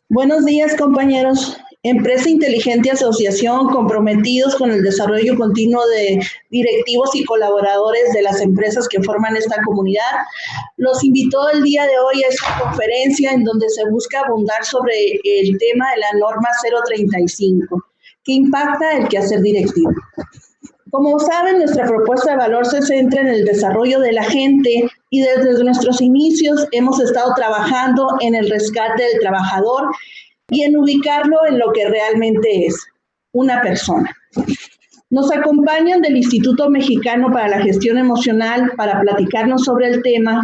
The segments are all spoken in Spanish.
Buenos días, compañeros. Empresa Inteligente Asociación, comprometidos con el desarrollo continuo de directivos y colaboradores de las empresas que forman esta comunidad, los invitó el día de hoy a esta conferencia en donde se busca abundar sobre el tema de la norma 035, que impacta el quehacer directivo. Como saben, nuestra propuesta de valor se centra en el desarrollo de la gente y desde nuestros inicios hemos estado trabajando en el rescate del trabajador y en ubicarlo en lo que realmente es, una persona. Nos acompañan del Instituto Mexicano para la Gestión Emocional para platicarnos sobre el tema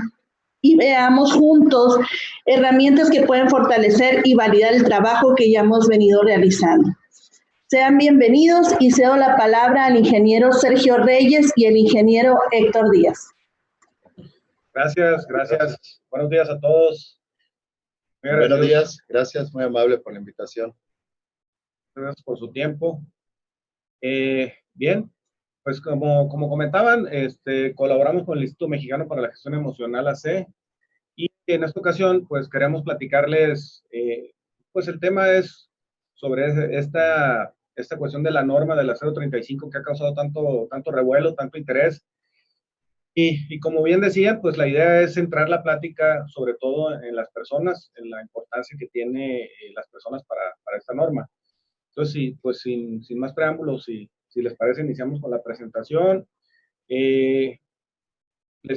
y veamos juntos herramientas que pueden fortalecer y validar el trabajo que ya hemos venido realizando. Sean bienvenidos y cedo la palabra al ingeniero Sergio Reyes y el ingeniero Héctor Díaz. Gracias. Buenos días a todos. Buenos días, gracias, muy amable por la invitación. Gracias por su tiempo. Bien, pues como comentaban, colaboramos con el Instituto Mexicano para la Gestión Emocional AC y en esta ocasión pues queremos platicarles, pues el tema es sobre esta cuestión de la norma de la 035 que ha causado tanto revuelo, tanto interés. Y como bien decían, pues la idea es centrar la plática sobre todo en las personas, en la importancia que tiene las personas para esta norma. Entonces, sí, pues sin más preámbulos, si les parece, iniciamos con la presentación. Les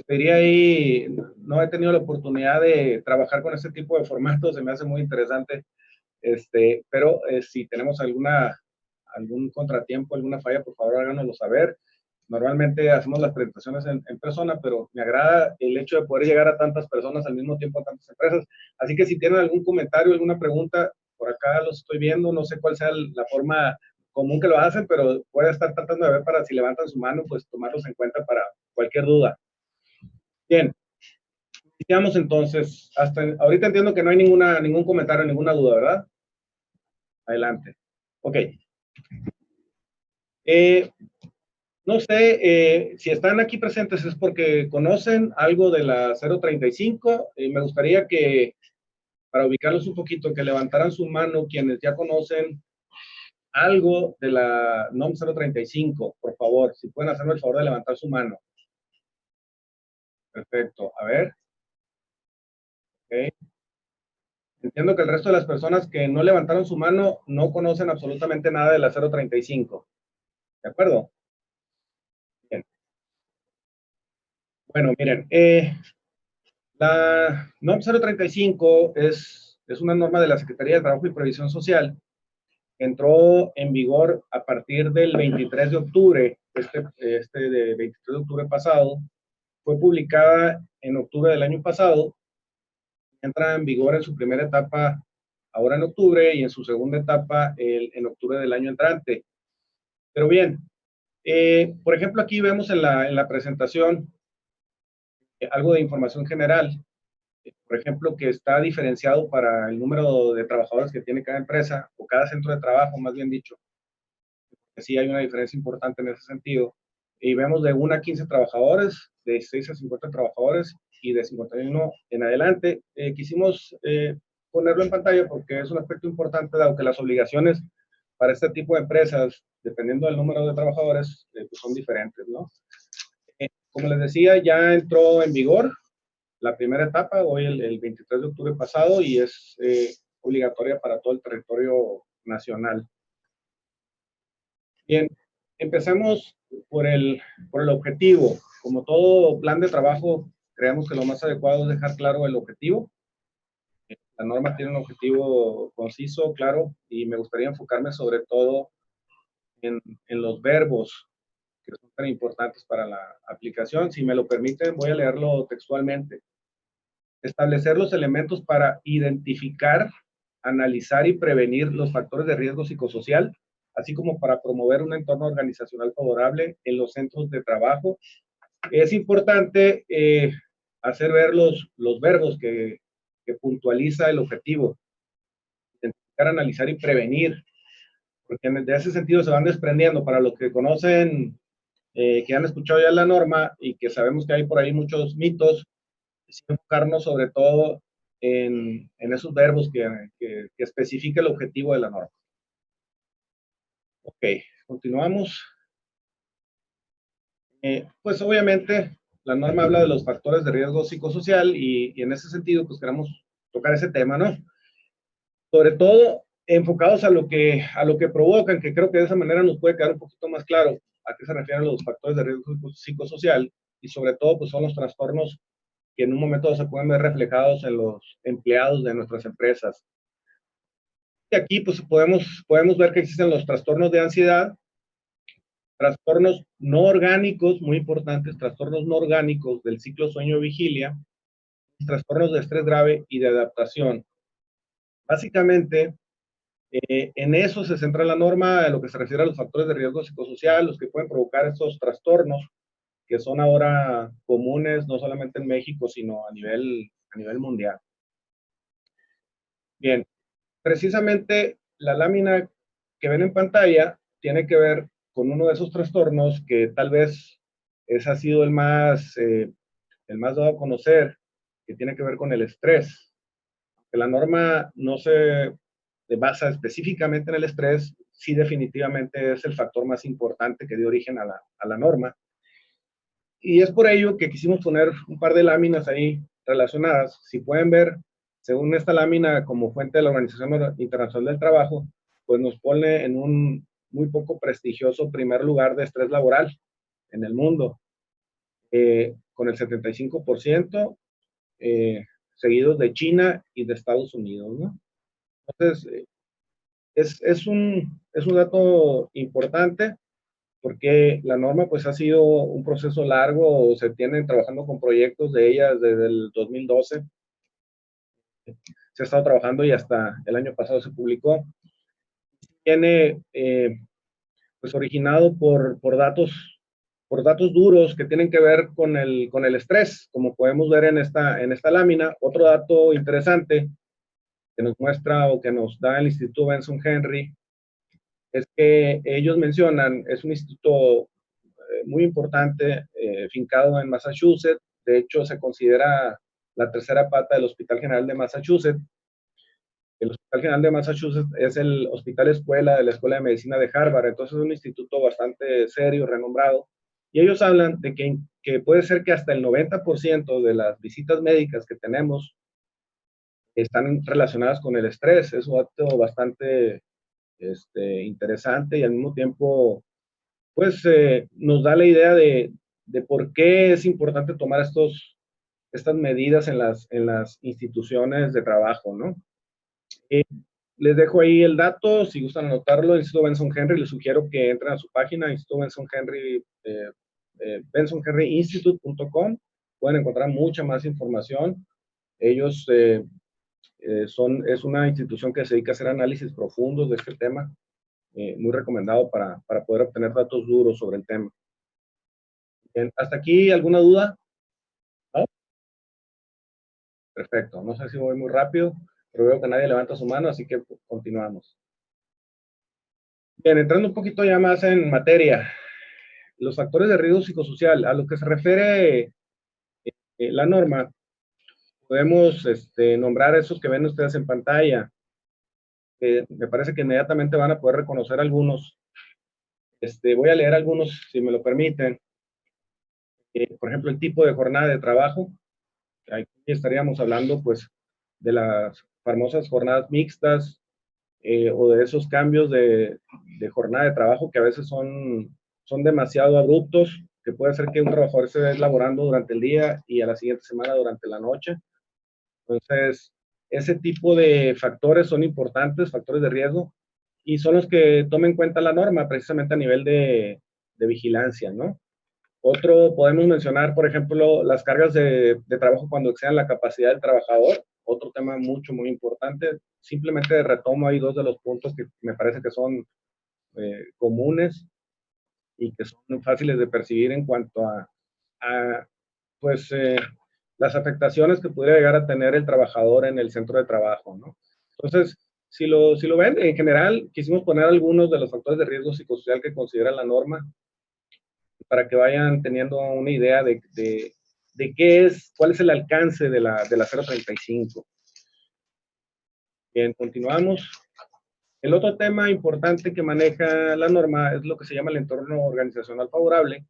pediría ahí, no he tenido la oportunidad de trabajar con este tipo de formatos, se me hace muy interesante, pero si tenemos algún contratiempo, alguna falla, por favor háganoslo saber. Normalmente hacemos las presentaciones en persona, pero me agrada el hecho de poder llegar a tantas personas al mismo tiempo, a tantas empresas. Así que si tienen algún comentario, alguna pregunta, por acá los estoy viendo, no sé cuál sea la forma común que lo hacen, pero voy a estar tratando de ver para si levantan su mano, pues tomarlos en cuenta para cualquier duda. Bien, iniciamos entonces. Hasta ahorita entiendo que no hay ningún comentario, ninguna duda, ¿verdad? Adelante. Ok. No sé, si están aquí presentes es porque conocen algo de la 035. Me gustaría que, para ubicarlos un poquito, que levantaran su mano quienes ya conocen algo de la NOM 035, por favor. Si pueden hacerme el favor de levantar su mano. Perfecto. A ver. Okay. Entiendo que el resto de las personas que no levantaron su mano no conocen absolutamente nada de la 035. ¿De acuerdo? Bien. Bueno, miren, la NOM 035 es una norma de la Secretaría de Trabajo y Previsión Social. Entró en vigor a partir del 23 de octubre, de 23 de octubre pasado. Fue publicada en octubre del año pasado. Entra en vigor en su primera etapa ahora en octubre y en su segunda etapa en octubre del año entrante. Pero bien, por ejemplo, aquí vemos en la presentación algo de información general. Por ejemplo, que está diferenciado para el número de trabajadores que tiene cada empresa o cada centro de trabajo, más bien dicho. Sí hay una diferencia importante en ese sentido. Y vemos de 1 a 15 trabajadores, de 16 a 50 trabajadores y de 51 en adelante. Quisimos ponerlo en pantalla porque es un aspecto importante, dado que las obligaciones para este tipo de empresas, dependiendo del número de trabajadores, pues son diferentes, ¿no? Como les decía, ya entró en vigor la primera etapa, hoy el 23 de octubre pasado, y es obligatoria para todo el territorio nacional. Bien, empecemos por el objetivo. Como todo plan de trabajo, creemos que lo más adecuado es dejar claro el objetivo. La norma tiene un objetivo conciso, claro, y me gustaría enfocarme sobre todo en los verbos, que son tan importantes para la aplicación. Si me lo permiten, voy a leerlo textualmente. Establecer los elementos para identificar, analizar y prevenir los factores de riesgo psicosocial, así como para promover un entorno organizacional favorable en los centros de trabajo. Es importante hacer ver los verbos que puntualiza el objetivo. Identificar, analizar y prevenir, porque de ese sentido se van desprendiendo para los que conocen, que han escuchado ya la norma y que sabemos que hay por ahí muchos mitos. Enfocarnos sobre todo en esos verbos que especifica el objetivo de la norma. Ok, continuamos. Pues obviamente la norma habla de los factores de riesgo psicosocial y en ese sentido pues queremos tocar ese tema, ¿no? Sobre todo enfocados a lo que provocan, que creo que de esa manera nos puede quedar un poquito más claro a qué se refieren los factores de riesgo psicosocial y sobre todo pues son los trastornos que en un momento se pueden ver reflejados en los empleados de nuestras empresas. Y aquí pues podemos ver que existen los trastornos de ansiedad, trastornos no orgánicos, muy importantes, trastornos no orgánicos del ciclo sueño-vigilia, trastornos de estrés grave y de adaptación. Básicamente, en eso se centra la norma, en lo que se refiere a los factores de riesgo psicosocial, los que pueden provocar estos trastornos, que son ahora comunes, no solamente en México, sino a nivel mundial. Bien, precisamente la lámina que ven en pantalla tiene que ver con uno de esos trastornos que tal vez ese ha sido el más dado a conocer, que tiene que ver con el estrés. Que la norma no se basa específicamente en el estrés, sí definitivamente es el factor más importante que dio origen a la norma. Y es por ello que quisimos poner un par de láminas ahí relacionadas. Si pueden ver, según esta lámina como fuente de la Organización Internacional del Trabajo, pues nos pone en un muy poco prestigioso primer lugar de estrés laboral en el mundo, con el 75%, seguidos de China y de Estados Unidos, ¿no? Entonces, es un dato importante porque la norma pues ha sido un proceso largo, se tienen trabajando con proyectos de ella desde el 2012, se ha estado trabajando y hasta el año pasado se publicó. Tiene pues originado por datos duros que tienen que ver con el estrés, como podemos ver en esta lámina. Otro dato interesante que nos muestra o que nos da el Instituto Benson Henry es que ellos mencionan, es un instituto muy importante, fincado en Massachusetts. De hecho, se considera la tercera pata del Hospital General de Massachusetts. El Hospital General de Massachusetts es el hospital escuela de la Escuela de Medicina de Harvard, entonces es un instituto bastante serio, renombrado. Y ellos hablan de que puede ser que hasta el 90% de las visitas médicas que tenemos están relacionadas con el estrés. Es un dato bastante interesante y al mismo tiempo pues nos da la idea de por qué es importante tomar estas medidas en las instituciones de trabajo, ¿no? Les dejo ahí el dato, si gustan anotarlo, Instituto Benson Henry, les sugiero que entren a su página, Instituto Benson Henry, bensonhenryinstitute.com, pueden encontrar mucha más información. Ellos es una institución que se dedica a hacer análisis profundos de este tema, muy recomendado para poder obtener datos duros sobre el tema. Bien, ¿hasta aquí alguna duda? ¿No? Perfecto, no sé si voy muy rápido, pero veo que nadie levanta su mano, así que continuamos. Bien, entrando un poquito ya más en materia, los factores de riesgo psicosocial, a lo que se refiere la norma, podemos nombrar esos que ven ustedes en pantalla. Me parece que inmediatamente van a poder reconocer algunos. Voy a leer algunos, si me lo permiten. Por ejemplo, el tipo de jornada de trabajo. Aquí estaríamos hablando, pues, de las famosas jornadas mixtas, o de esos cambios de jornada de trabajo que a veces son demasiado abruptos, que puede ser que un trabajador esté laborando durante el día y a la siguiente semana durante la noche. Entonces, ese tipo de factores son importantes, factores de riesgo, y son los que toma en cuenta la norma, precisamente a nivel de vigilancia, ¿no? Otro, podemos mencionar, por ejemplo, las cargas de trabajo cuando excedan la capacidad del trabajador. Otro tema muy importante. Simplemente retomo ahí dos de los puntos que me parece que son comunes y que son fáciles de percibir en cuanto a pues, las afectaciones que pudiera llegar a tener el trabajador en el centro de trabajo, ¿no? Entonces, si lo ven, en general, quisimos poner algunos de los factores de riesgo psicosocial que considera la norma para que vayan teniendo una idea de qué es, cuál es el alcance de la 035. Bien, continuamos. El otro tema importante que maneja la norma es lo que se llama el entorno organizacional favorable,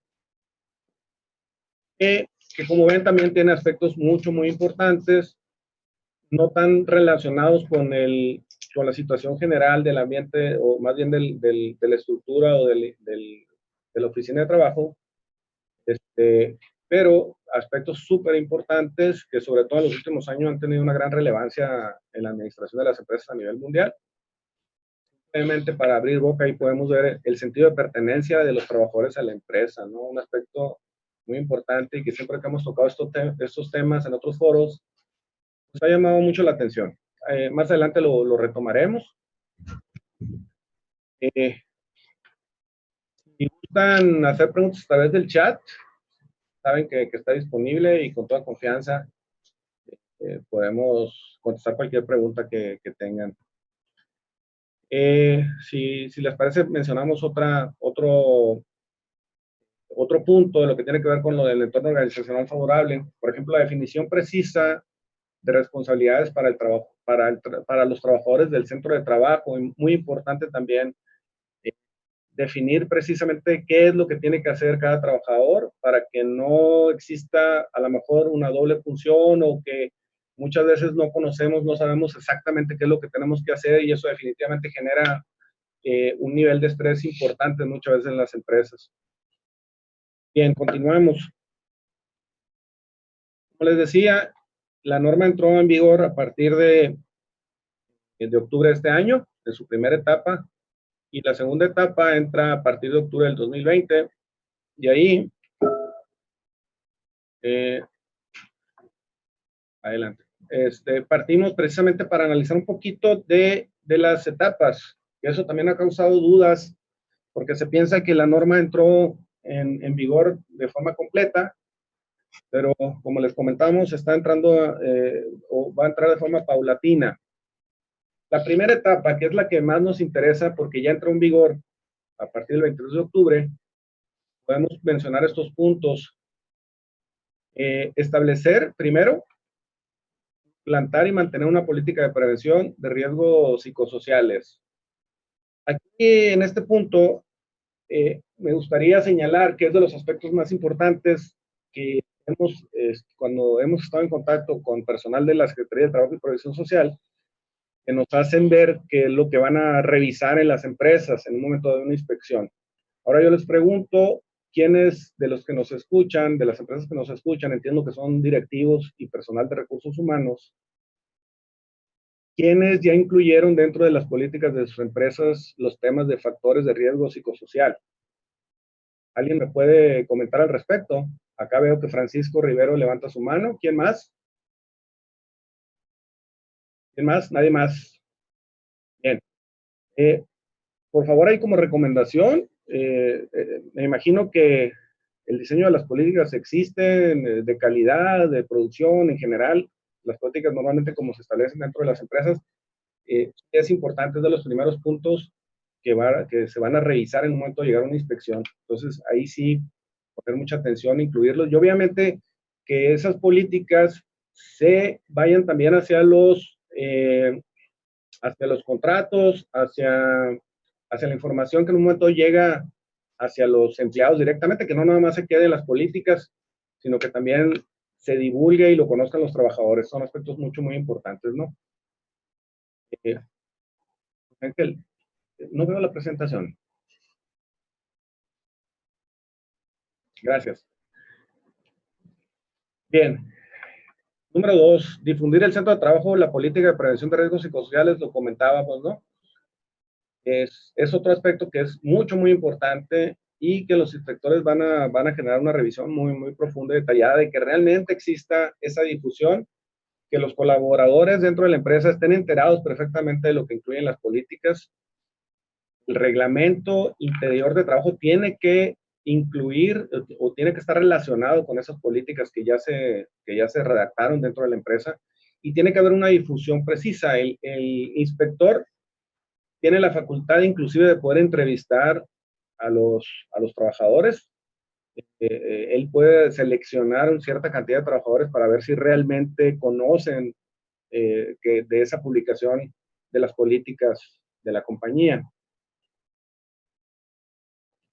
que como ven también tiene aspectos muy importantes, no tan relacionados con la situación general del ambiente, o más bien de la estructura o de la oficina de trabajo, pero aspectos súper importantes que sobre todo en los últimos años han tenido una gran relevancia en la administración de las empresas a nivel mundial. Obviamente, para abrir boca, ahí podemos ver el sentido de pertenencia de los trabajadores a la empresa, ¿no? Un aspecto muy importante y que siempre que hemos tocado estos temas en otros foros, nos ha llamado mucho la atención. Más adelante lo retomaremos. Si gustan hacer preguntas a través del chat, saben que está disponible y con toda confianza podemos contestar cualquier pregunta que tengan. Si les parece, mencionamos otro punto de lo que tiene que ver con lo del entorno organizacional favorable. Por ejemplo, la definición precisa de responsabilidades para el trabajo, para los trabajadores del centro de trabajo. Y muy importante también definir precisamente qué es lo que tiene que hacer cada trabajador para que no exista a lo mejor una doble función, o que muchas veces no conocemos, no sabemos exactamente qué es lo que tenemos que hacer, y eso definitivamente genera un nivel de estrés importante muchas veces en las empresas. Bien, continuamos. Como les decía, la norma entró en vigor a partir de octubre de este año, de su primera etapa, y la segunda etapa entra a partir de octubre del 2020, y ahí, adelante, partimos precisamente para analizar un poquito de las etapas, y eso también ha causado dudas, porque se piensa que la norma entró en vigor de forma completa, pero como les comentamos, está entrando o va a entrar de forma paulatina. La primera etapa, que es la que más nos interesa porque ya entró en vigor a partir del 22 de octubre, podemos mencionar estos puntos. Establecer, primero, plantar y mantener una política de prevención de riesgos psicosociales. Aquí, en este punto, me gustaría señalar que es de los aspectos más importantes que cuando hemos estado en contacto con personal de la Secretaría de Trabajo y Previsión Social, que nos hacen ver qué es lo que van a revisar en las empresas en un momento de una inspección. Ahora yo les pregunto, ¿quiénes de los que nos escuchan, de las empresas que nos escuchan, entiendo que son directivos y personal de recursos humanos, quiénes ya incluyeron dentro de las políticas de sus empresas los temas de factores de riesgo psicosocial? ¿Alguien me puede comentar al respecto? Acá veo que Francisco Rivero levanta su mano. ¿Quién más? ¿Quién más? Nadie más. Bien. Por favor, ahí como recomendación, me imagino que el diseño de las políticas existen, de calidad, de producción en general. Las políticas normalmente como se establecen dentro de las empresas, es importante, es de los primeros puntos que se van a revisar en un momento de llegar a una inspección. Entonces, ahí sí, poner mucha atención, incluirlos. Y obviamente que esas políticas se vayan también hacia los contratos, hacia la información que en un momento llega hacia los empleados directamente, que no nada más se quede en las políticas, sino que también se divulgue y lo conozcan los trabajadores. Son aspectos muy importantes, ¿no? Ángel, no veo la presentación. Gracias. Bien. Número 2, difundir el centro de trabajo, la política de prevención de riesgos psicosociales, lo comentábamos, ¿no? Es otro aspecto que es muy importante, y que los inspectores van a generar una revisión muy profunda y detallada de que realmente exista esa difusión, que los colaboradores dentro de la empresa estén enterados perfectamente de lo que incluyen las políticas. El reglamento interior de trabajo tiene que incluir o tiene que estar relacionado con esas políticas que ya se redactaron dentro de la empresa, y tiene que haber una difusión precisa. El inspector tiene la facultad inclusive de poder entrevistar a los trabajadores. Él puede seleccionar una cierta cantidad de trabajadores para ver si realmente conocen de esa publicación de las políticas de la compañía.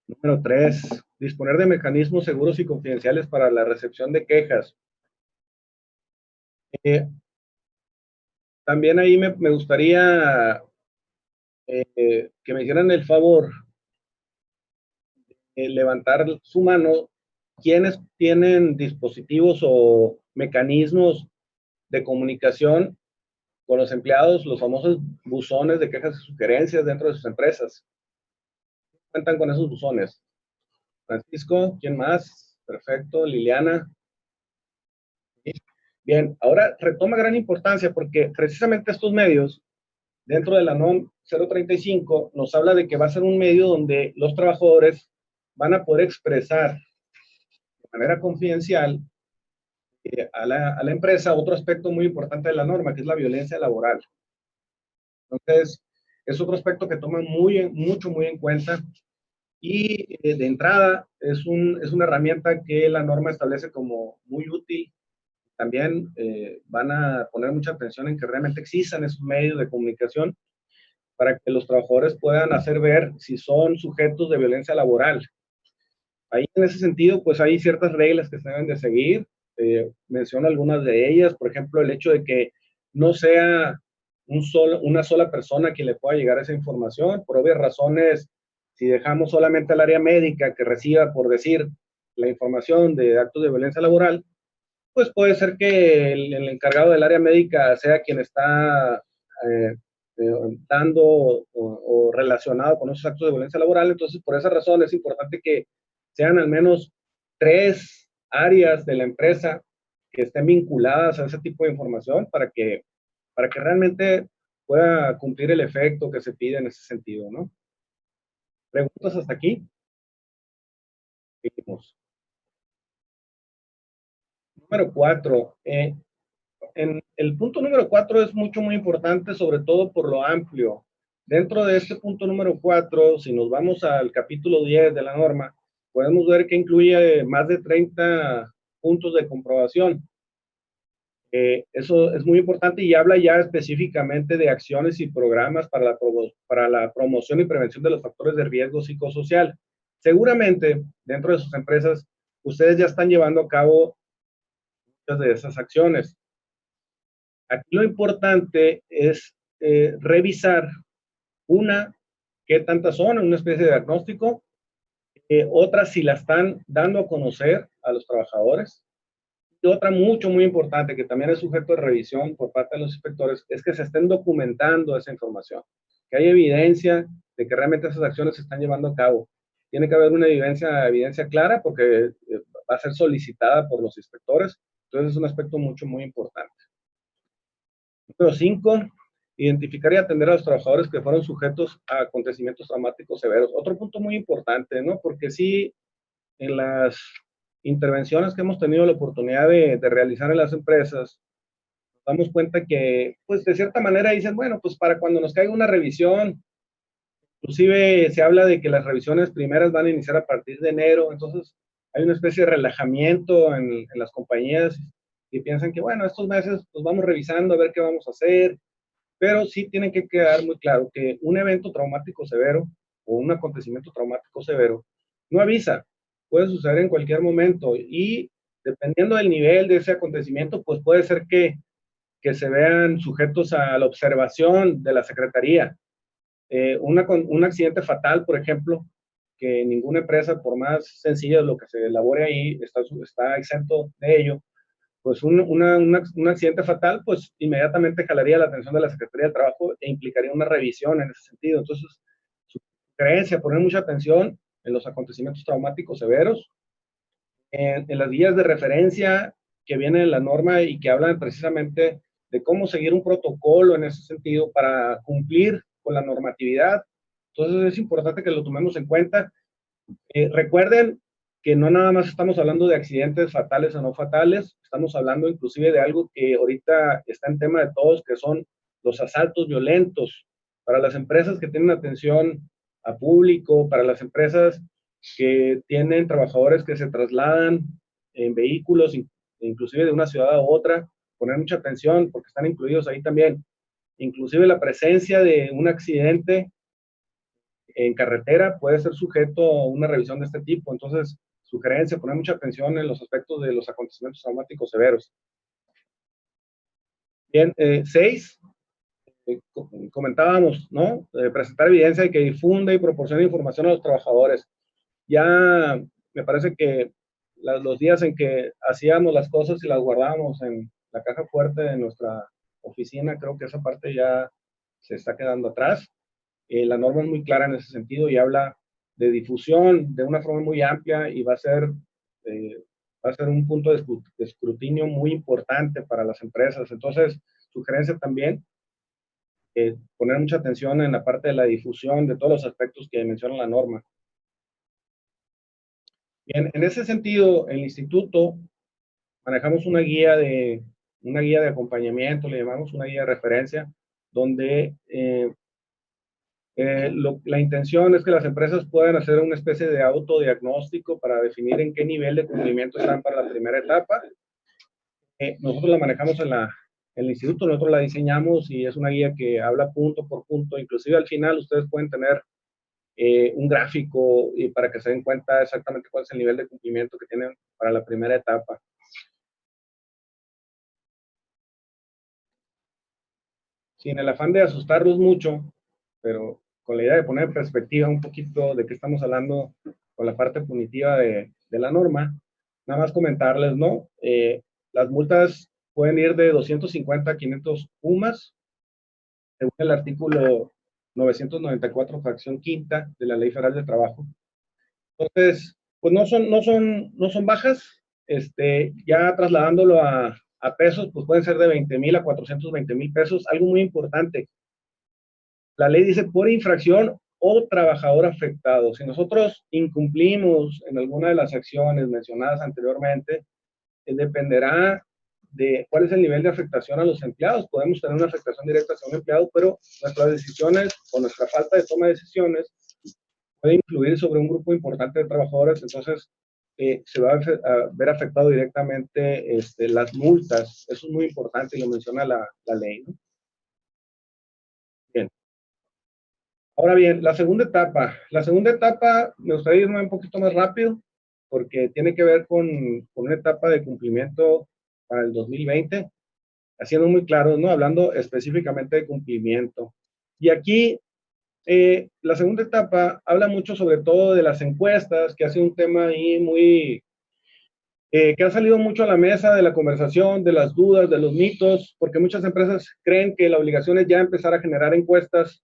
Número 3, disponer de mecanismos seguros y confidenciales para la recepción de quejas. También ahí me gustaría que me hicieran el favor de levantar su mano quienes tienen dispositivos o mecanismos de comunicación con los empleados, los famosos buzones de quejas y sugerencias dentro de sus empresas. Cuentan con esos buzones. Francisco, ¿quién más? Perfecto, Liliana. Bien, ahora retoma gran importancia porque precisamente estos medios, dentro de la NOM 035, nos habla de que va a ser un medio donde los trabajadores van a poder expresar de manera confidencial a la empresa otro aspecto muy importante de la norma, que es la violencia laboral. Entonces, es otro aspecto que toman muy en cuenta y de entrada es una herramienta que la norma establece como muy útil. También van a poner mucha atención en que realmente existan esos medios de comunicación para que los trabajadores puedan hacer ver si son sujetos de violencia laboral. Ahí en ese sentido, pues hay ciertas reglas que se deben de seguir. Menciono algunas de ellas, por ejemplo, el hecho de que no sea una sola persona quien le pueda llegar esa información. Por obvias razones, si dejamos solamente al área médica que reciba, por decir, la información de actos de violencia laboral, pues puede ser que el encargado del área médica sea quien está dando o relacionado con esos actos de violencia laboral. Entonces, por esa razón es importante que sean al menos 3 áreas de la empresa que estén vinculadas a ese tipo de información para que realmente pueda cumplir el efecto que se pide en ese sentido, ¿no? ¿Preguntas hasta aquí? Seguimos. Número 4. En el punto número 4 es muy importante, sobre todo por lo amplio. Dentro de este punto número 4, si nos vamos al capítulo 10 de la norma, podemos ver que incluye más de 30 puntos de comprobación. Eso es muy importante y habla ya específicamente de acciones y programas para la promoción y prevención de los factores de riesgo psicosocial. Seguramente, dentro de sus empresas, ustedes ya están llevando a cabo muchas de esas acciones. Aquí lo importante es revisar qué tantas son, una especie de diagnóstico, otras si la están dando a conocer a los trabajadores, y otra muy importante que también es sujeto de revisión por parte de los inspectores es que se estén documentando esa información, que hay evidencia de que realmente esas acciones se están llevando a cabo. Tiene que haber una evidencia clara porque va a ser solicitada por los inspectores, entonces es un aspecto muy importante. Número 5, identificar y atender a los trabajadores que fueron sujetos a acontecimientos traumáticos severos. Otro punto muy importante, ¿no? Porque sí, en las intervenciones que hemos tenido la oportunidad de realizar en las empresas, nos damos cuenta que, pues, de cierta manera dicen, bueno, pues, para cuando nos caiga una revisión, inclusive se habla de que las revisiones primeras van a iniciar a partir de enero, entonces hay una especie de relajamiento en las compañías y piensan que, bueno, estos meses pues vamos revisando a ver qué vamos a hacer, pero sí tiene que quedar muy claro que un evento traumático severo o un acontecimiento traumático severo no avisa, puede suceder en cualquier momento y dependiendo del nivel de ese acontecimiento, pues puede ser que se vean sujetos a la observación de la Secretaría. Un accidente fatal, por ejemplo, que ninguna empresa, por más sencilla de lo que se elabore ahí, está exento de ello, pues un accidente fatal, pues inmediatamente jalaría la atención de la Secretaría del Trabajo e implicaría una revisión en ese sentido. Entonces, su creencia, poner mucha atención en los acontecimientos traumáticos severos, en las guías de referencia que vienen en la norma y que hablan precisamente de cómo seguir un protocolo en ese sentido para cumplir con la normatividad. Entonces, es importante que lo tomemos en cuenta. Recuerden que no nada más estamos hablando de accidentes fatales o no fatales, estamos hablando inclusive de algo que ahorita está en tema de todos, que son los asaltos violentos. Para las empresas que tienen atención a público, para las empresas que tienen trabajadores que se trasladan en vehículos, inclusive de una ciudad a otra, poner mucha atención porque están incluidos ahí también. inclusive la presencia de un accidente en carretera puede ser sujeto a una revisión de este tipo. Entonces, sugerencia, poner mucha atención en los aspectos de los acontecimientos traumáticos severos. Bien, 6, comentábamos, ¿no? Presentar evidencia que difunda y proporcione información a los trabajadores. Ya me parece que los días en que hacíamos las cosas y las guardábamos en la caja fuerte de nuestra oficina, creo que esa parte ya se está quedando atrás. La norma es muy clara en ese sentido y habla de difusión de una forma muy amplia y va a ser un punto de escrutinio muy importante para las empresas. Entonces, sugerencia también, poner mucha atención en la parte de la difusión de todos los aspectos que menciona la norma. Bien, en ese sentido, el instituto manejamos una guía de acompañamiento, le llamamos una guía de referencia, donde la intención es que las empresas puedan hacer una especie de autodiagnóstico para definir en qué nivel de cumplimiento están para la primera etapa. Nosotros la manejamos en el instituto, nosotros la diseñamos y es una guía que habla punto por punto. Inclusive al final ustedes pueden tener un gráfico y para que se den cuenta exactamente cuál es el nivel de cumplimiento que tienen para la primera etapa. Sin el afán de asustarlos mucho, pero con la idea de poner en perspectiva un poquito de qué estamos hablando con la parte punitiva de la norma, nada más comentarles, ¿no? Las multas pueden ir de 250 a 500 UMAS, según el artículo 994, fracción quinta de la Ley Federal de Trabajo. Entonces, pues no son bajas, ya trasladándolo a pesos, pues pueden ser de 20,000 a 420,000 pesos. Algo muy importante, la ley dice por infracción o trabajador afectado. Si nosotros incumplimos en alguna de las acciones mencionadas anteriormente, dependerá de cuál es el nivel de afectación a los empleados. Podemos tener una afectación directa hacia un empleado, pero nuestras decisiones o nuestra falta de toma de decisiones puede influir sobre un grupo importante de trabajadores. Entonces, se va a ver afectado directamente las multas. Eso es muy importante y lo menciona la ley, ¿no? Bien. Ahora bien, la segunda etapa me gustaría irme un poquito más rápido porque tiene que ver con una etapa de cumplimiento para el 2020, haciendo muy claro, ¿no? Hablando específicamente de cumplimiento. Y aquí, la segunda etapa habla mucho sobre todo de las encuestas, que ha sido un tema ahí muy, que ha salido mucho a la mesa de la conversación, de las dudas, de los mitos, porque muchas empresas creen que la obligación es ya empezar a generar encuestas.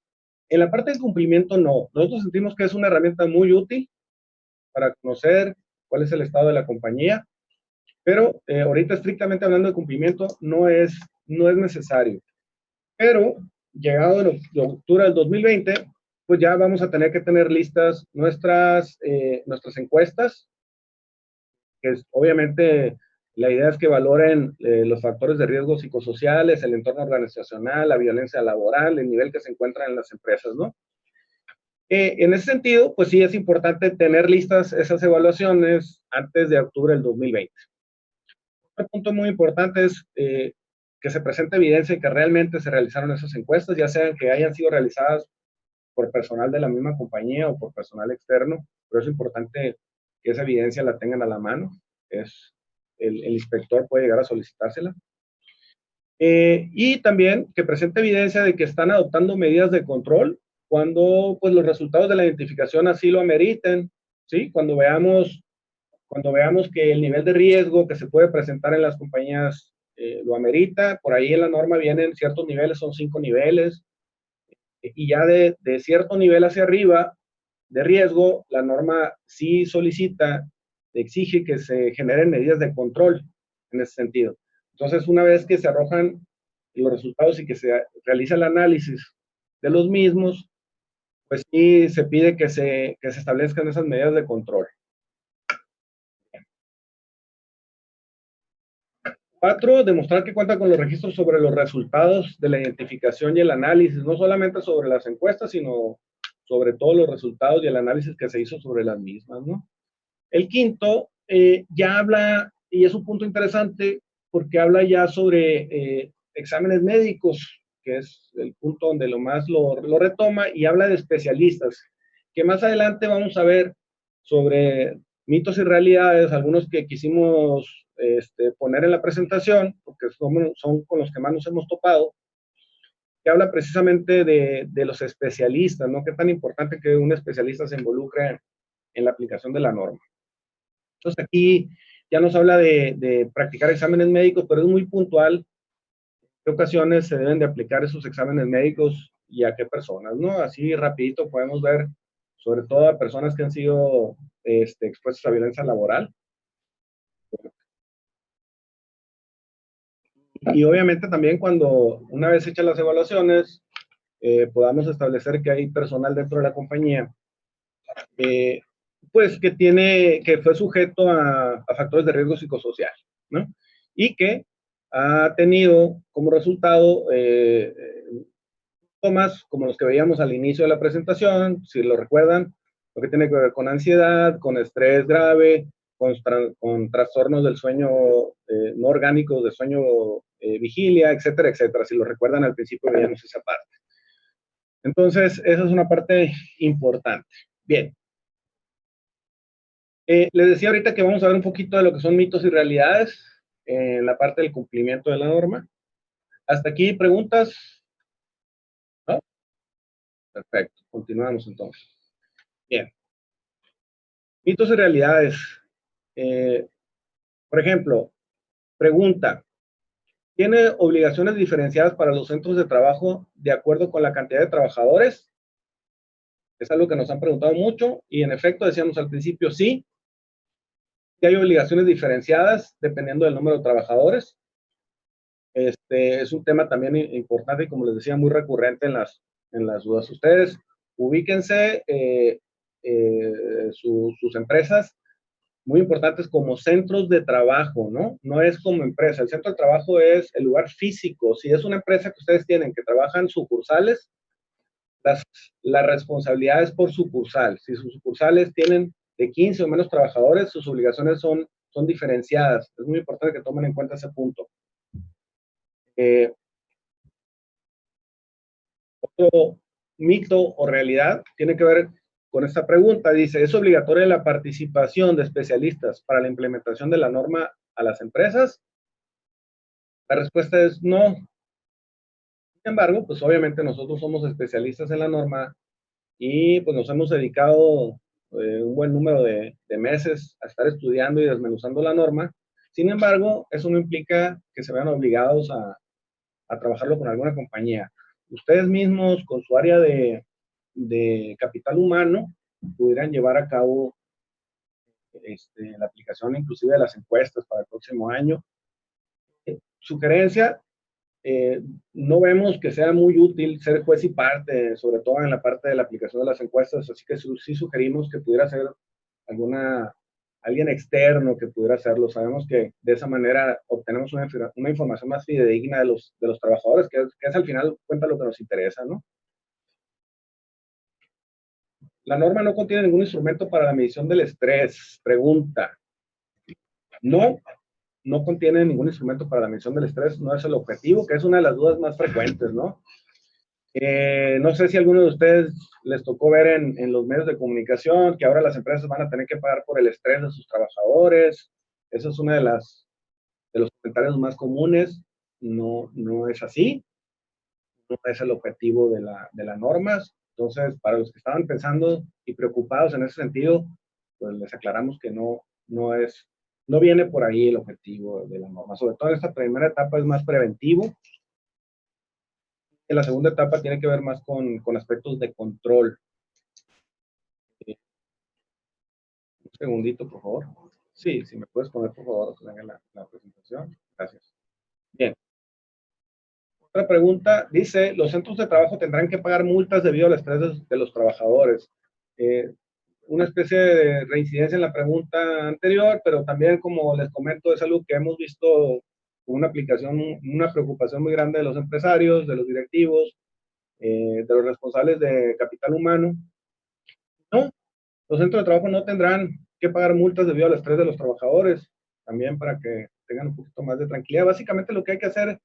En la parte de cumplimiento, no. Nosotros sentimos que es una herramienta muy útil para conocer cuál es el estado de la compañía, pero ahorita estrictamente hablando de cumplimiento no es necesario. Pero llegado en octubre del 2020, pues ya vamos a tener que tener listas nuestras encuestas, que obviamente la idea es que valoren los factores de riesgo psicosociales, el entorno organizacional, la violencia laboral, el nivel que se encuentran en las empresas, ¿no? En ese sentido, pues sí es importante tener listas esas evaluaciones antes de octubre del 2020. Otro punto muy importante es que se presente evidencia de que realmente se realizaron esas encuestas, ya sean que hayan sido realizadas por personal de la misma compañía o por personal externo, pero es importante que esa evidencia la tengan a la mano. El inspector puede llegar a solicitársela. Y también que presente evidencia de que están adoptando medidas de control cuando pues, los resultados de la identificación así lo ameriten, ¿sí? Cuando veamos que el nivel de riesgo que se puede presentar en las compañías lo amerita. Por ahí en la norma vienen ciertos niveles, son 5 niveles, y ya de cierto nivel hacia arriba de riesgo, la norma sí solicita, exige que se generen medidas de control en ese sentido. Entonces, una vez que se arrojan los resultados y que se realiza el análisis de los mismos, pues sí se pide que se establezcan esas medidas de control. 4, demostrar que cuenta con los registros sobre los resultados de la identificación y el análisis, no solamente sobre las encuestas, sino sobre todos los resultados y el análisis que se hizo sobre las mismas, ¿no? El quinto ya habla, y es un punto interesante, porque habla ya sobre exámenes médicos. que es el punto donde lo más lo retoma, y habla de especialistas, que más adelante vamos a ver sobre mitos y realidades, algunos que quisimos poner en la presentación, porque son con los que más nos hemos topado, que habla precisamente de los especialistas, ¿no? Qué tan importante que un especialista se involucre en la aplicación de la norma. Entonces aquí ya nos habla de practicar exámenes médicos, pero es muy puntual en qué ocasiones se deben de aplicar esos exámenes médicos y a qué personas, ¿no? Así rapidito podemos ver, sobre todo a personas que han sido expuestas a violencia laboral. Y obviamente también cuando una vez hechas las evaluaciones, podamos establecer que hay personal dentro de la compañía, pues que fue sujeto a factores de riesgo psicosocial, ¿no? Y que ha tenido como resultado síntomas como los que veíamos al inicio de la presentación, si lo recuerdan, lo que tiene que ver con ansiedad, con estrés grave, con trastornos del sueño no orgánicos, de sueño vigilia, etcétera, etcétera. Si lo recuerdan, al principio veíamos esa parte. Entonces, esa es una parte importante. Bien. Les decía ahorita que vamos a ver un poquito de lo que son mitos y realidades en la parte del cumplimiento de la norma. Hasta aquí, ¿preguntas? ¿No? Perfecto, continuamos entonces. Bien. Mitos y realidades. Por ejemplo, pregunta, ¿tiene obligaciones diferenciadas para los centros de trabajo de acuerdo con la cantidad de trabajadores? Es algo que nos han preguntado mucho y en efecto decíamos al principio sí, que hay obligaciones diferenciadas dependiendo del número de trabajadores. Es un tema también importante y, como les decía, muy recurrente en las dudas. Ustedes ubíquense sus empresas muy importantes como centros de trabajo, ¿no? No es como empresa. El centro de trabajo es el lugar físico. Si es una empresa que ustedes tienen que trabajan sucursales, la responsabilidad es por sucursal. Si sus sucursales tienen de 15 o menos trabajadores, sus obligaciones son diferenciadas. Es muy importante que tomen en cuenta ese punto. Otro mito o realidad tiene que ver con esta pregunta. Dice, ¿es obligatoria la participación de especialistas para la implementación de la norma a las empresas? La respuesta es no. Sin embargo, pues obviamente nosotros somos especialistas en la norma y pues nos hemos dedicado un buen número de meses a estar estudiando y desmenuzando la norma. Sin embargo, eso no implica que se vean obligados a trabajarlo con alguna compañía. Ustedes mismos, con su área de capital humano, pudieran llevar a cabo la aplicación inclusive de las encuestas para el próximo año. Sugerencia, no vemos que sea muy útil ser juez y parte, sobre todo en la parte de la aplicación de las encuestas, así que sí sugerimos que pudiera ser alguien externo que pudiera hacerlo. Sabemos que de esa manera obtenemos una información más fidedigna de los trabajadores, que es al final cuenta lo que nos interesa, ¿no? La norma no contiene ningún instrumento para la medición del estrés. Pregunta. No contiene ningún instrumento para la medición del estrés, no es el objetivo, que es una de las dudas más frecuentes, ¿no? No sé si a alguno de ustedes les tocó ver en los medios de comunicación que ahora las empresas van a tener que pagar por el estrés de sus trabajadores. Eso es uno de los comentarios más comunes. No es así. No es el objetivo de la norma. Entonces, para los que estaban pensando y preocupados en ese sentido, pues les aclaramos que no viene por ahí el objetivo de la norma. Sobre todo en esta primera etapa es más preventivo. En la segunda etapa tiene que ver más con aspectos de control. Un segundito, por favor. Sí, si me puedes poner, por favor, la presentación. Gracias. Bien. Otra pregunta, dice, ¿los centros de trabajo tendrán que pagar multas debido al estrés de los trabajadores? Una especie de reincidencia en la pregunta anterior, pero también, como les comento, es algo que hemos visto con una preocupación muy grande de los empresarios, de los directivos, de los responsables de capital humano. No, los centros de trabajo no tendrán que pagar multas debido al estrés de los trabajadores, también para que tengan un poquito más de tranquilidad. Básicamente lo que hay que hacer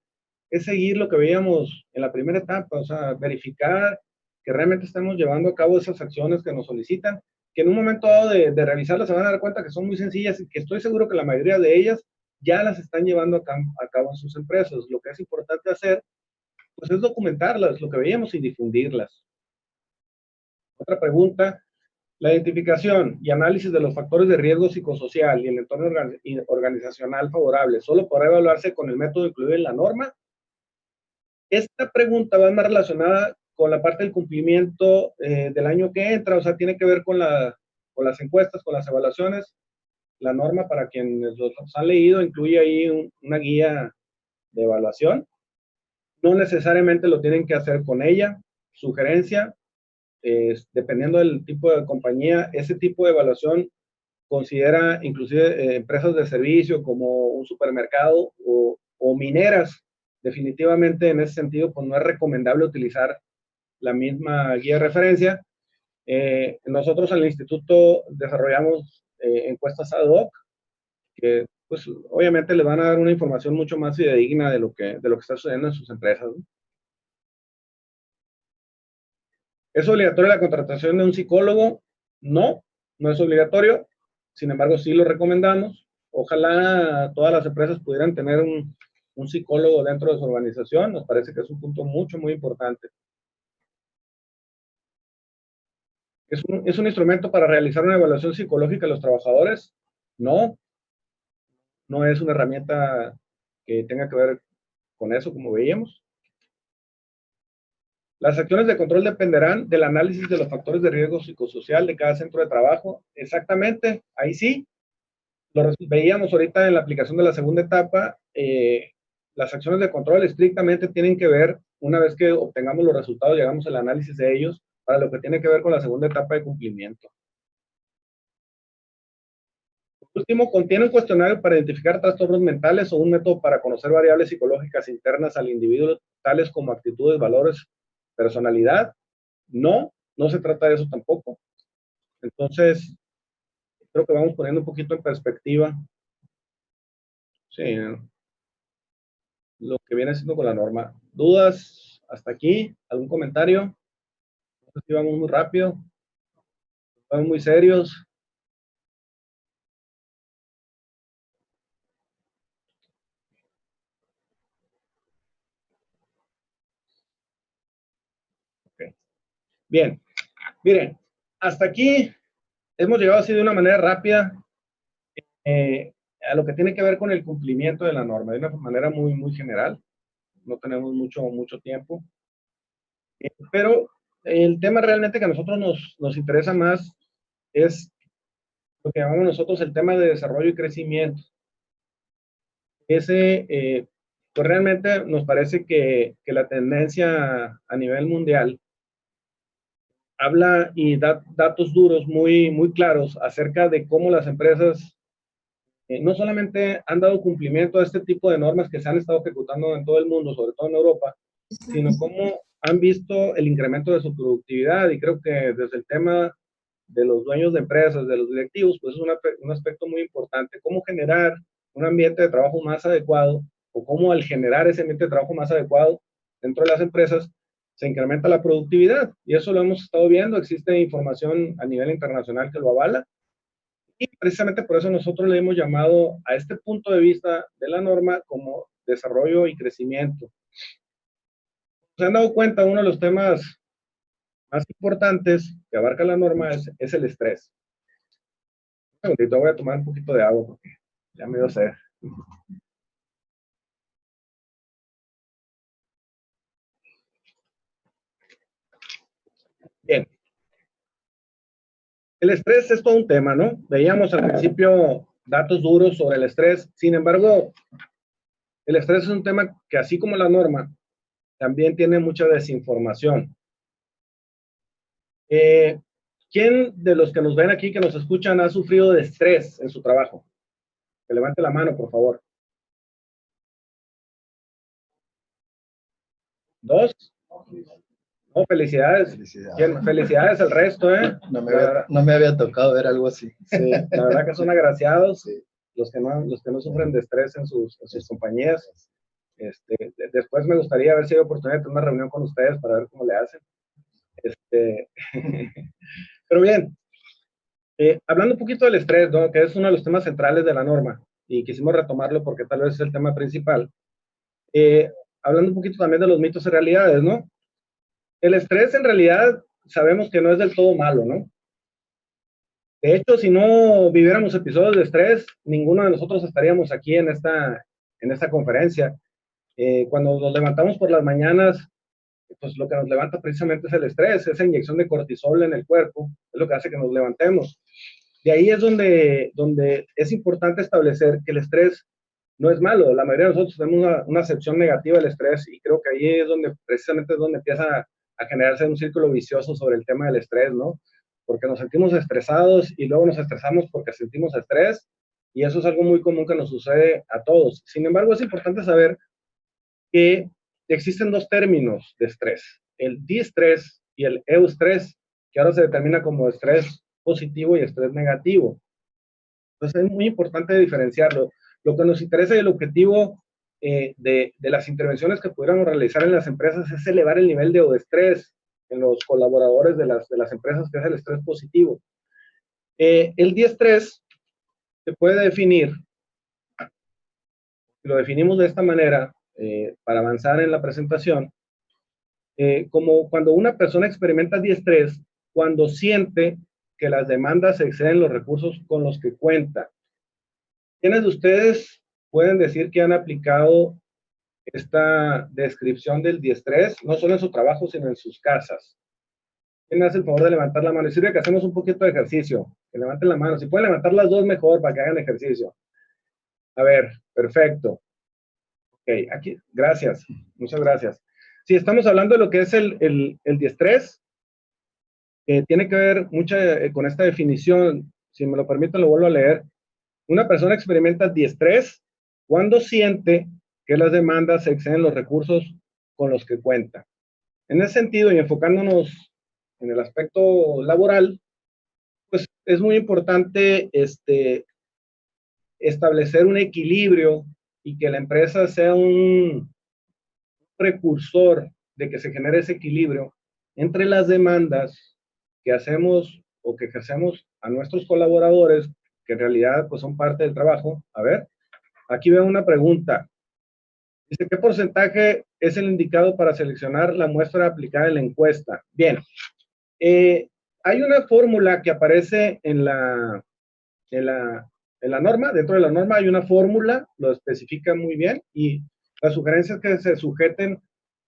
es seguir lo que veíamos en la primera etapa, o sea, verificar que realmente estamos llevando a cabo esas acciones que nos solicitan, que en un momento dado de revisarlas se van a dar cuenta que son muy sencillas y que estoy seguro que la mayoría de ellas ya las están llevando a cabo en sus empresas. Lo que es importante hacer, pues es documentarlas, lo que veíamos, y difundirlas. Otra pregunta: la identificación y análisis de los factores de riesgo psicosocial y el entorno organizacional favorable solo podrá evaluarse con el método incluido en la norma. Esta pregunta va más relacionada con la parte del cumplimiento del año que entra, o sea, tiene que ver con las encuestas, con las evaluaciones. La norma, para quienes los han leído, incluye ahí una guía de evaluación. No necesariamente lo tienen que hacer con ella. Sugerencia: dependiendo del tipo de compañía, ese tipo de evaluación considera inclusive empresas de servicio como un supermercado o mineras. Definitivamente, en ese sentido, pues no es recomendable utilizar la misma guía de referencia. Nosotros en el instituto desarrollamos encuestas ad hoc, que pues obviamente les van a dar una información mucho más fidedigna de lo que está sucediendo en sus empresas, ¿no? ¿Es obligatoria la contratación de un psicólogo? No, no es obligatorio. Sin embargo, sí lo recomendamos. Ojalá todas las empresas pudieran tener un psicólogo dentro de su organización. Nos parece que es un punto muy importante. ¿Es un instrumento para realizar una evaluación psicológica de los trabajadores? No, no es una herramienta que tenga que ver con eso, como veíamos. Las acciones de control dependerán del análisis de los factores de riesgo psicosocial de cada centro de trabajo. Exactamente, ahí sí. Lo veíamos ahorita en la aplicación de la segunda etapa. Las acciones de control estrictamente tienen que ver, una vez que obtengamos los resultados, llegamos al análisis de ellos, para lo que tiene que ver con la segunda etapa de cumplimiento. Por último, contiene un cuestionario para identificar trastornos mentales o un método para conocer variables psicológicas internas al individuo, tales como actitudes, valores, personalidad. No, no se trata de eso tampoco. Entonces, creo que vamos poniendo un poquito en perspectiva, sí, lo que viene siendo con la norma. ¿Dudas hasta aquí? ¿Algún comentario? No sé si vamos muy rápido, vamos muy serios. Okay. Bien, miren, hasta aquí hemos llegado así de una manera rápida a lo que tiene que ver con el cumplimiento de la norma, de una manera muy general. No tenemos mucho tiempo. Pero el tema realmente que a nosotros nos interesa más es lo que llamamos nosotros el tema de desarrollo y crecimiento. Ese, pues realmente nos parece que la tendencia a nivel mundial habla y da datos duros muy claros acerca de cómo las empresas no solamente han dado cumplimiento a este tipo de normas que se han estado ejecutando en todo el mundo, sobre todo en Europa, sino cómo han visto el incremento de su productividad. Y creo que desde el tema de los dueños de empresas, de los directivos, pues es un aspecto muy importante. Cómo generar un ambiente de trabajo más adecuado, o cómo al generar ese ambiente de trabajo más adecuado dentro de las empresas, se incrementa la productividad. Y eso lo hemos estado viendo. Existe información a nivel internacional que lo avala. Y precisamente por eso nosotros le hemos llamado a este punto de vista de la norma como desarrollo y crecimiento. Se han dado cuenta, uno de los temas más importantes que abarca la norma es el estrés. Un segundito, voy a tomar un poquito de agua porque ya me dio sed. Bien. El estrés es todo un tema, ¿no? Veíamos al principio datos duros sobre el estrés. Sin embargo, el estrés es un tema que, así como la norma, también tiene mucha desinformación. ¿Quién de los que nos ven aquí, que nos escuchan, ha sufrido de estrés en su trabajo? Que levante la mano, por favor. ¿Dos? No, felicidades. Felicidades al resto, ¿eh? No me había tocado ver algo así. Sí, la verdad que son agraciados, sí, los que no sufren de estrés en sus compañías. Después me gustaría ver si hay oportunidad de tener una reunión con ustedes para ver cómo le hacen. Pero bien, hablando un poquito del estrés, ¿no? Que es uno de los temas centrales de la norma, y quisimos retomarlo porque tal vez es el tema principal. Hablando un poquito también de los mitos y realidades, ¿no? El estrés en realidad sabemos que no es del todo malo, ¿no? De hecho, si no viviéramos episodios de estrés, ninguno de nosotros estaríamos aquí en esta conferencia. Cuando nos levantamos por las mañanas, pues lo que nos levanta precisamente es el estrés, esa inyección de cortisol en el cuerpo, es lo que hace que nos levantemos. Y ahí es donde es importante establecer que el estrés no es malo. La mayoría de nosotros tenemos una acepción negativa del estrés, y creo que ahí es donde precisamente es donde empieza a generarse un círculo vicioso sobre el tema del estrés, ¿no? Porque nos sentimos estresados y luego nos estresamos porque sentimos estrés, y eso es algo muy común que nos sucede a todos. Sin embargo, es importante saber que existen dos términos de estrés, el diestrés y el eustrés, que ahora se determina como estrés positivo y estrés negativo. Entonces es muy importante diferenciarlo. Lo que nos interesa y el objetivo de las intervenciones que pudiéramos realizar en las empresas es elevar el nivel de estrés en los colaboradores de las empresas, que es el estrés positivo. El diestrés se puede definir, lo definimos de esta manera, para avanzar en la presentación, como cuando una persona experimenta diestrés cuando siente que las demandas exceden los recursos con los que cuenta. ¿Quiénes de ustedes pueden decir que han aplicado esta descripción del diestrés, no solo en su trabajo, sino en sus casas? ¿Quién me hace el favor de levantar la mano? Y sirve que hacemos un poquito de ejercicio. Que levanten la mano. Si pueden levantar las dos, mejor, para que hagan ejercicio. A ver, perfecto. Ok, aquí, gracias. Muchas gracias. Si estamos hablando de lo que es el diestrés, tiene que ver mucho con esta definición. Si me lo permiten, lo vuelvo a leer. Una persona experimenta diestrés cuando siente que las demandas exceden los recursos con los que cuenta. En ese sentido, y enfocándonos en el aspecto laboral, pues es muy importante establecer un equilibrio y que la empresa sea un precursor de que se genere ese equilibrio entre las demandas que hacemos o que ejercemos a nuestros colaboradores, que en realidad pues son parte del trabajo. A ver, aquí veo una pregunta. Dice, ¿qué porcentaje es el indicado para seleccionar la muestra aplicada en la encuesta? Bien, hay una fórmula que aparece en la norma. Dentro de la norma hay una fórmula, lo especifica muy bien, y las sugerencias que se sujeten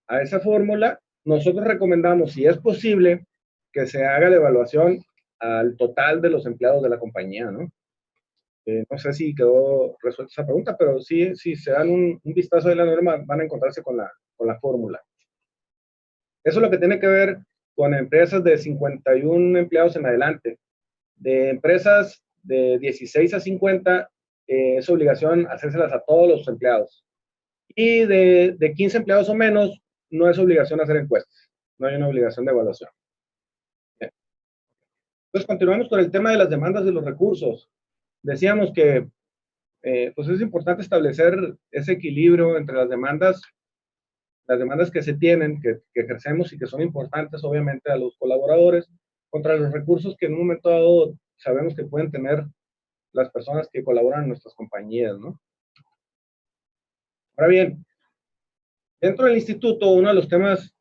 a esa fórmula, nosotros recomendamos, si es posible, que se haga la evaluación al total de los empleados de la compañía, ¿no? No sé si quedó resuelta esa pregunta, pero sí, si se dan un vistazo de la norma, van a encontrarse con la fórmula. Eso es lo que tiene que ver con empresas de 51 empleados en adelante. De empresas de 16 a 50, es obligación hacérselas a todos los empleados. Y de 15 empleados o menos, no es obligación hacer encuestas. No hay una obligación de evaluación. Bien. Entonces, continuamos con el tema de las demandas de los recursos. Decíamos que pues es importante establecer ese equilibrio entre las demandas que se tienen, que ejercemos y que son importantes, obviamente, a los colaboradores, contra los recursos que en un momento dado sabemos que pueden tener las personas que colaboran en nuestras compañías, ¿no? Ahora bien, dentro del instituto, uno de los temas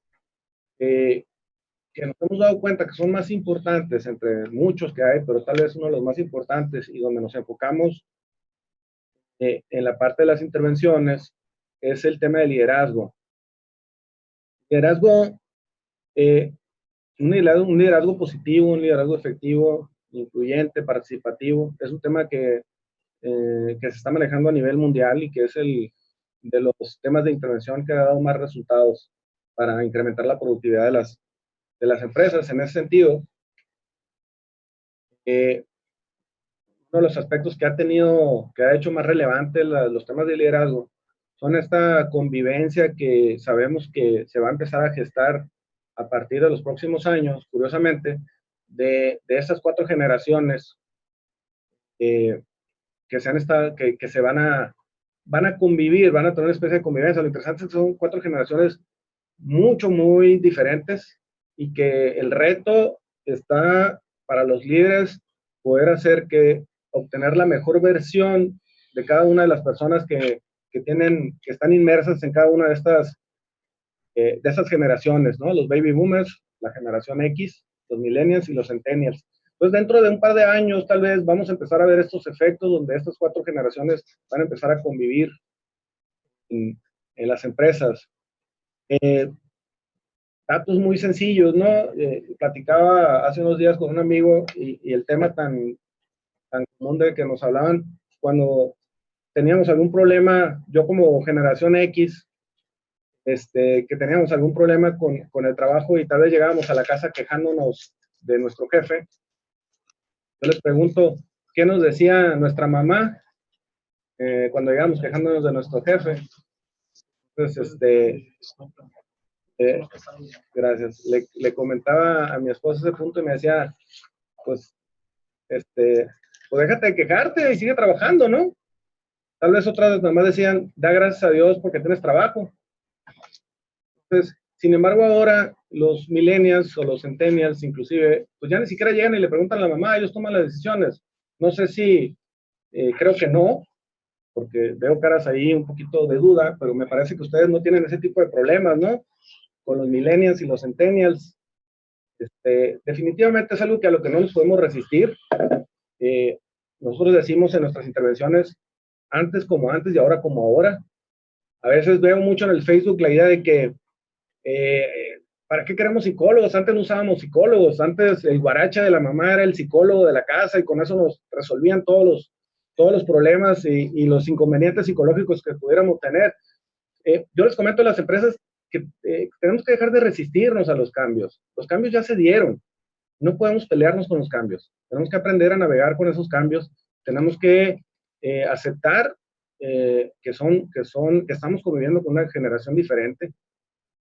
que nos hemos dado cuenta que son más importantes entre muchos que hay, pero tal vez uno de los más importantes y donde nos enfocamos en la parte de las intervenciones, es el tema del liderazgo. Liderazgo, un liderazgo positivo, un liderazgo efectivo, incluyente, participativo, es un tema que se está manejando a nivel mundial y que es de los temas de intervención que ha dado más resultados para incrementar la productividad de las empresas. En ese sentido, uno de los aspectos que ha hecho más relevante los temas de liderazgo son esta convivencia que sabemos que se va a empezar a gestar a partir de los próximos años, curiosamente, de esas 4 generaciones que se van a van a convivir, van a tener una especie de convivencia. Lo interesante es que son 4 generaciones muy diferentes y que el reto está para los líderes poder hacer que obtener la mejor versión de cada una de las personas que están inmersas en cada una de estas generaciones, ¿no? Los baby boomers, la generación X, los millennials y los centennials. Pues dentro de un par de años, tal vez, vamos a empezar a ver estos efectos donde estas 4 generaciones van a empezar a convivir en las empresas. Datos muy sencillos, ¿no? Platicaba hace unos días con un amigo y el tema tan común de que nos hablaban cuando teníamos algún problema, yo como generación X, que teníamos algún problema con el trabajo y tal vez llegábamos a la casa quejándonos de nuestro jefe. Yo les pregunto, ¿qué nos decía nuestra mamá cuando llegamos quejándonos de nuestro jefe? Entonces, gracias. Le comentaba a mi esposa ese punto y me decía, pues déjate de quejarte y sigue trabajando, ¿no? Tal vez otras mamás decían, da gracias a Dios porque tienes trabajo. Entonces, sin embargo, ahora los millennials o los centennials, inclusive, pues ya ni siquiera llegan y le preguntan a la mamá, ellos toman las decisiones. No sé si, creo que no, porque veo caras ahí un poquito de duda, pero me parece que ustedes no tienen ese tipo de problemas, ¿no? Con los millennials y los centennials. Definitivamente es algo que a lo que no nos podemos resistir. Nosotros decimos en nuestras intervenciones, antes como antes y ahora como ahora. A veces veo mucho en el Facebook la idea de que ¿para qué queremos psicólogos? Antes no usábamos psicólogos, antes el guaracha de la mamá era el psicólogo de la casa y con eso nos resolvían todos los problemas y los inconvenientes psicológicos que pudiéramos tener. Yo les comento a las empresas que tenemos que dejar de resistirnos a los cambios. Los cambios ya se dieron. No podemos pelearnos con los cambios. Tenemos que aprender a navegar con esos cambios. Tenemos que aceptar que estamos conviviendo con una generación diferente.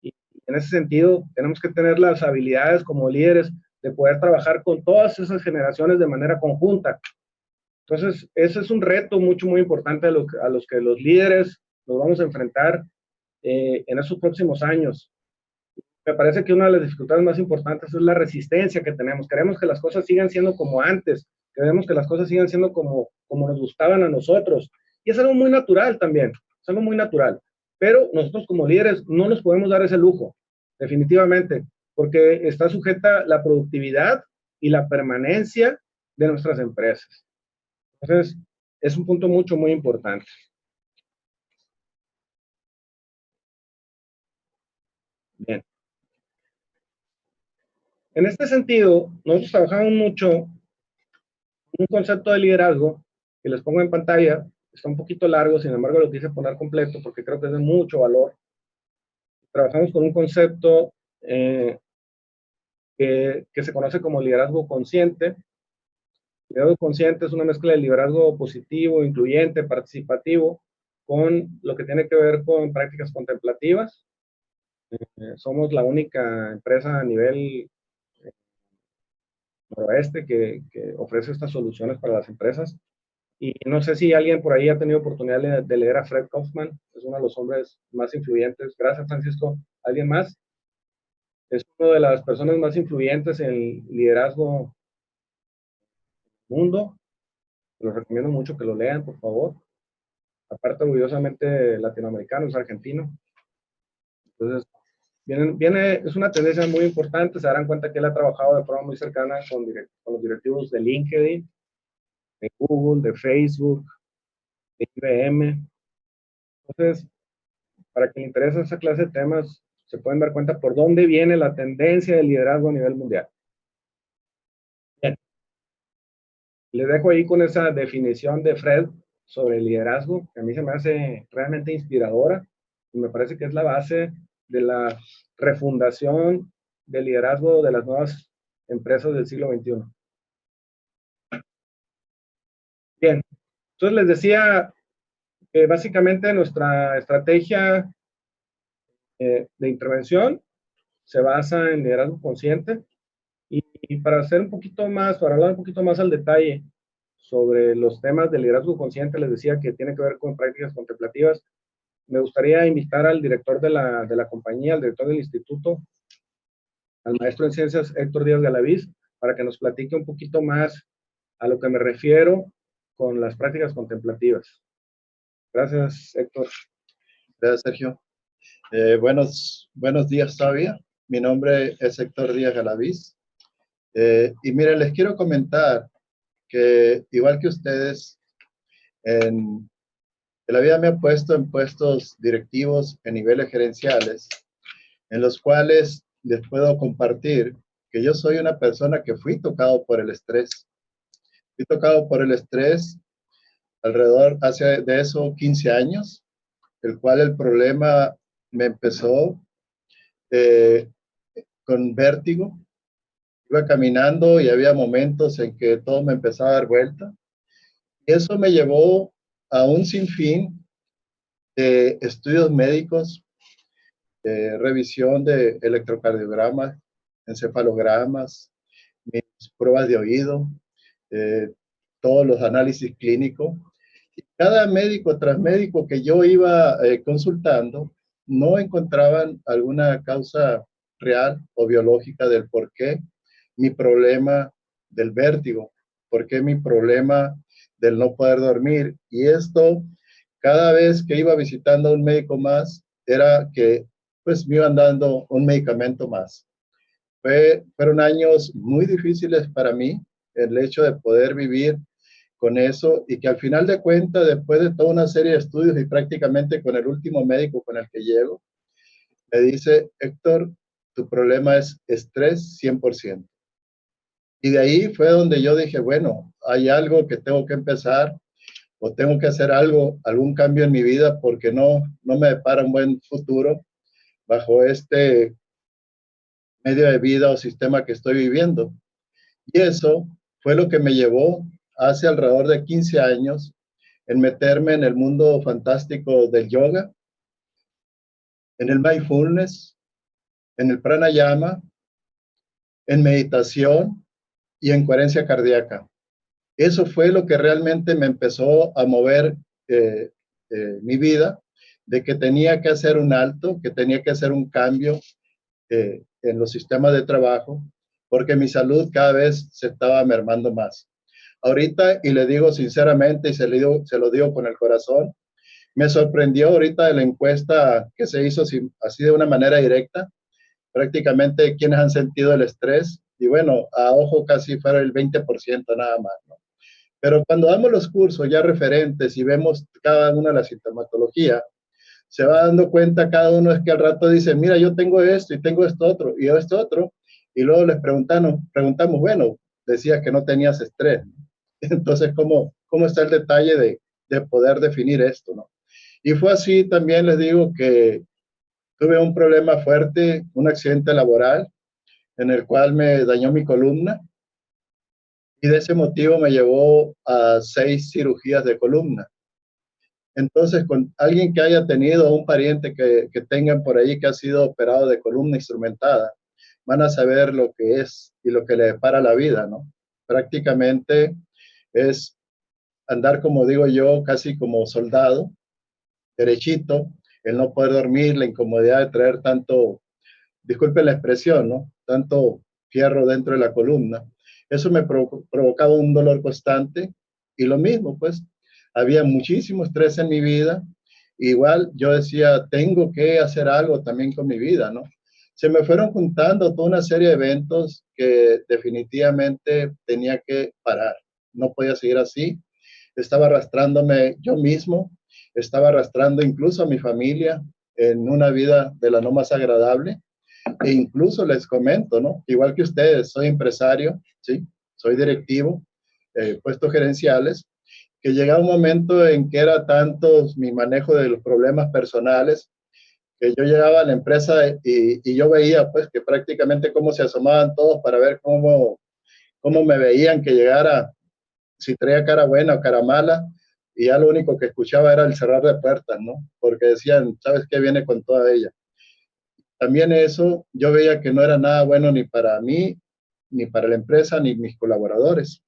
Y en ese sentido, tenemos que tener las habilidades como líderes de poder trabajar con todas esas generaciones de manera conjunta. Entonces, ese es un reto muy importante a los que los líderes nos vamos a enfrentar en esos próximos años. Me parece que una de las dificultades más importantes es la resistencia que tenemos. Queremos que las cosas sigan siendo como antes, queremos que las cosas sigan siendo como nos gustaban a nosotros. Y es algo muy natural también, es algo muy natural. Pero nosotros como líderes no nos podemos dar ese lujo, definitivamente, porque está sujeta la productividad y la permanencia de nuestras empresas. Entonces, es un punto muy importante. Bien. En este sentido, nosotros trabajamos mucho un concepto de liderazgo que les pongo en pantalla. Está un poquito largo, sin embargo lo quise poner completo porque creo que es de mucho valor. Trabajamos con un concepto que se conoce como liderazgo consciente. Liderazgo consciente es una mezcla de liderazgo positivo, incluyente, participativo, con lo que tiene que ver con prácticas contemplativas. Somos la única empresa a nivel noroeste que ofrece estas soluciones para las empresas. Y no sé si alguien por ahí ha tenido oportunidad de leer a Fred Kaufman, es uno de los hombres más influyentes. Gracias, Francisco. ¿Alguien más? Es una de las personas más influyentes en liderazgo mundo. Los recomiendo mucho que lo lean, por favor. Aparte, orgullosamente latinoamericano, es argentino. Entonces, es una tendencia muy importante. Se darán cuenta que él ha trabajado de forma muy cercana con los directivos de LinkedIn, de Google, de Facebook, de IBM. Entonces, para quien le interesa esa clase de temas, se pueden dar cuenta por dónde viene la tendencia del liderazgo a nivel mundial. Bien. Les dejo ahí con esa definición de Fred sobre el liderazgo, que a mí se me hace realmente inspiradora y me parece que es la base de la refundación del liderazgo de las nuevas empresas del siglo XXI. Bien, entonces les decía que básicamente nuestra estrategia de intervención se basa en liderazgo consciente y para hacer un poquito más, para hablar un poquito más al detalle sobre los temas de liderazgo consciente, les decía que tiene que ver con prácticas contemplativas. Me gustaría invitar al director de la compañía, al director del instituto, al maestro en ciencias Héctor Díaz Galaviz, para que nos platique un poquito más a lo que me refiero con las prácticas contemplativas. Gracias, Héctor. Gracias, Sergio. Buenos días todavía. Mi nombre es Héctor Díaz Galaviz. Y miren, les quiero comentar que igual que ustedes, en la vida me he puesto en puestos directivos en niveles gerenciales, en los cuales les puedo compartir que yo soy una persona que fui tocado por el estrés. Fui tocado por el estrés alrededor, hace de eso 15 años, el cual el problema me empezó con vértigo. Iba caminando y había momentos en que todo me empezaba a dar vuelta. Y eso me llevó a un sinfín de estudios médicos, revisión de electrocardiogramas, encefalogramas, mis pruebas de oído, todos los análisis clínicos. Y cada médico tras médico que yo iba consultando, no encontraban alguna causa real o biológica del por qué mi problema del vértigo, por qué mi problema del no poder dormir. Y esto, cada vez que iba visitando a un médico más, era que pues me iban dando un medicamento más. Fueron años muy difíciles para mí, el hecho de poder vivir con eso y que al final de cuentas, después de toda una serie de estudios y prácticamente con el último médico con el que llego, me dice, Héctor, tu problema es estrés 100%. Y de ahí fue donde yo dije, bueno, hay algo que tengo que empezar o tengo que hacer algo, algún cambio en mi vida porque no me depara un buen futuro bajo este medio de vida o sistema que estoy viviendo. Y eso fue lo que me llevó hace alrededor de 15 años en meterme en el mundo fantástico del yoga, en el mindfulness, en el pranayama, en meditación y en coherencia cardíaca. Eso fue lo que realmente me empezó a mover mi vida, de que tenía que hacer un alto, que tenía que hacer un cambio en los sistemas de trabajo, porque mi salud cada vez se estaba mermando más. Ahorita, y le digo sinceramente, y se lo digo con el corazón, me sorprendió ahorita de la encuesta que se hizo así de una manera directa, prácticamente quienes han sentido el estrés, y bueno, a ojo casi fuera el 20% nada más, ¿no? Pero cuando damos los cursos ya referentes y vemos cada una de las sintomatologías, se va dando cuenta cada uno es que al rato dice, mira, yo tengo esto y tengo esto otro y esto otro, y luego les preguntamos, bueno, decías que no tenías estrés. Entonces, ¿cómo está el detalle de poder definir esto, no? Y fue así también, les digo, que tuve un problema fuerte, un accidente laboral, en el cual me dañó mi columna, y de ese motivo me llevó a 6 cirugías de columna. Entonces, con alguien que haya tenido un pariente que tengan por ahí que ha sido operado de columna instrumentada, van a saber lo que es y lo que le depara la vida, ¿no? Prácticamente es andar, como digo yo, casi como soldado, derechito, el no poder dormir, la incomodidad de traer tanto, disculpen la expresión, ¿no? Tanto fierro dentro de la columna. Eso me provocaba un dolor constante y lo mismo, pues, había muchísimo estrés en mi vida. Igual yo decía, tengo que hacer algo también con mi vida, ¿no? Se me fueron juntando toda una serie de eventos que definitivamente tenía que parar. No podía seguir así. Estaba arrastrándome yo mismo, estaba arrastrando incluso a mi familia en una vida de la no más agradable. E incluso les comento, ¿no? Igual que ustedes, soy empresario, ¿sí? Soy directivo, puestos gerenciales, que llegaba un momento en que era tanto mi manejo de los problemas personales, que yo llegaba a la empresa y yo veía, pues, que prácticamente cómo se asomaban todos para ver cómo me veían que llegara, si traía cara buena o cara mala, y ya lo único que escuchaba era el cerrar de puertas, ¿no? Porque decían, ¿sabes qué viene con toda ella? También eso yo veía que no era nada bueno ni para mí, ni para la empresa, ni mis colaboradores.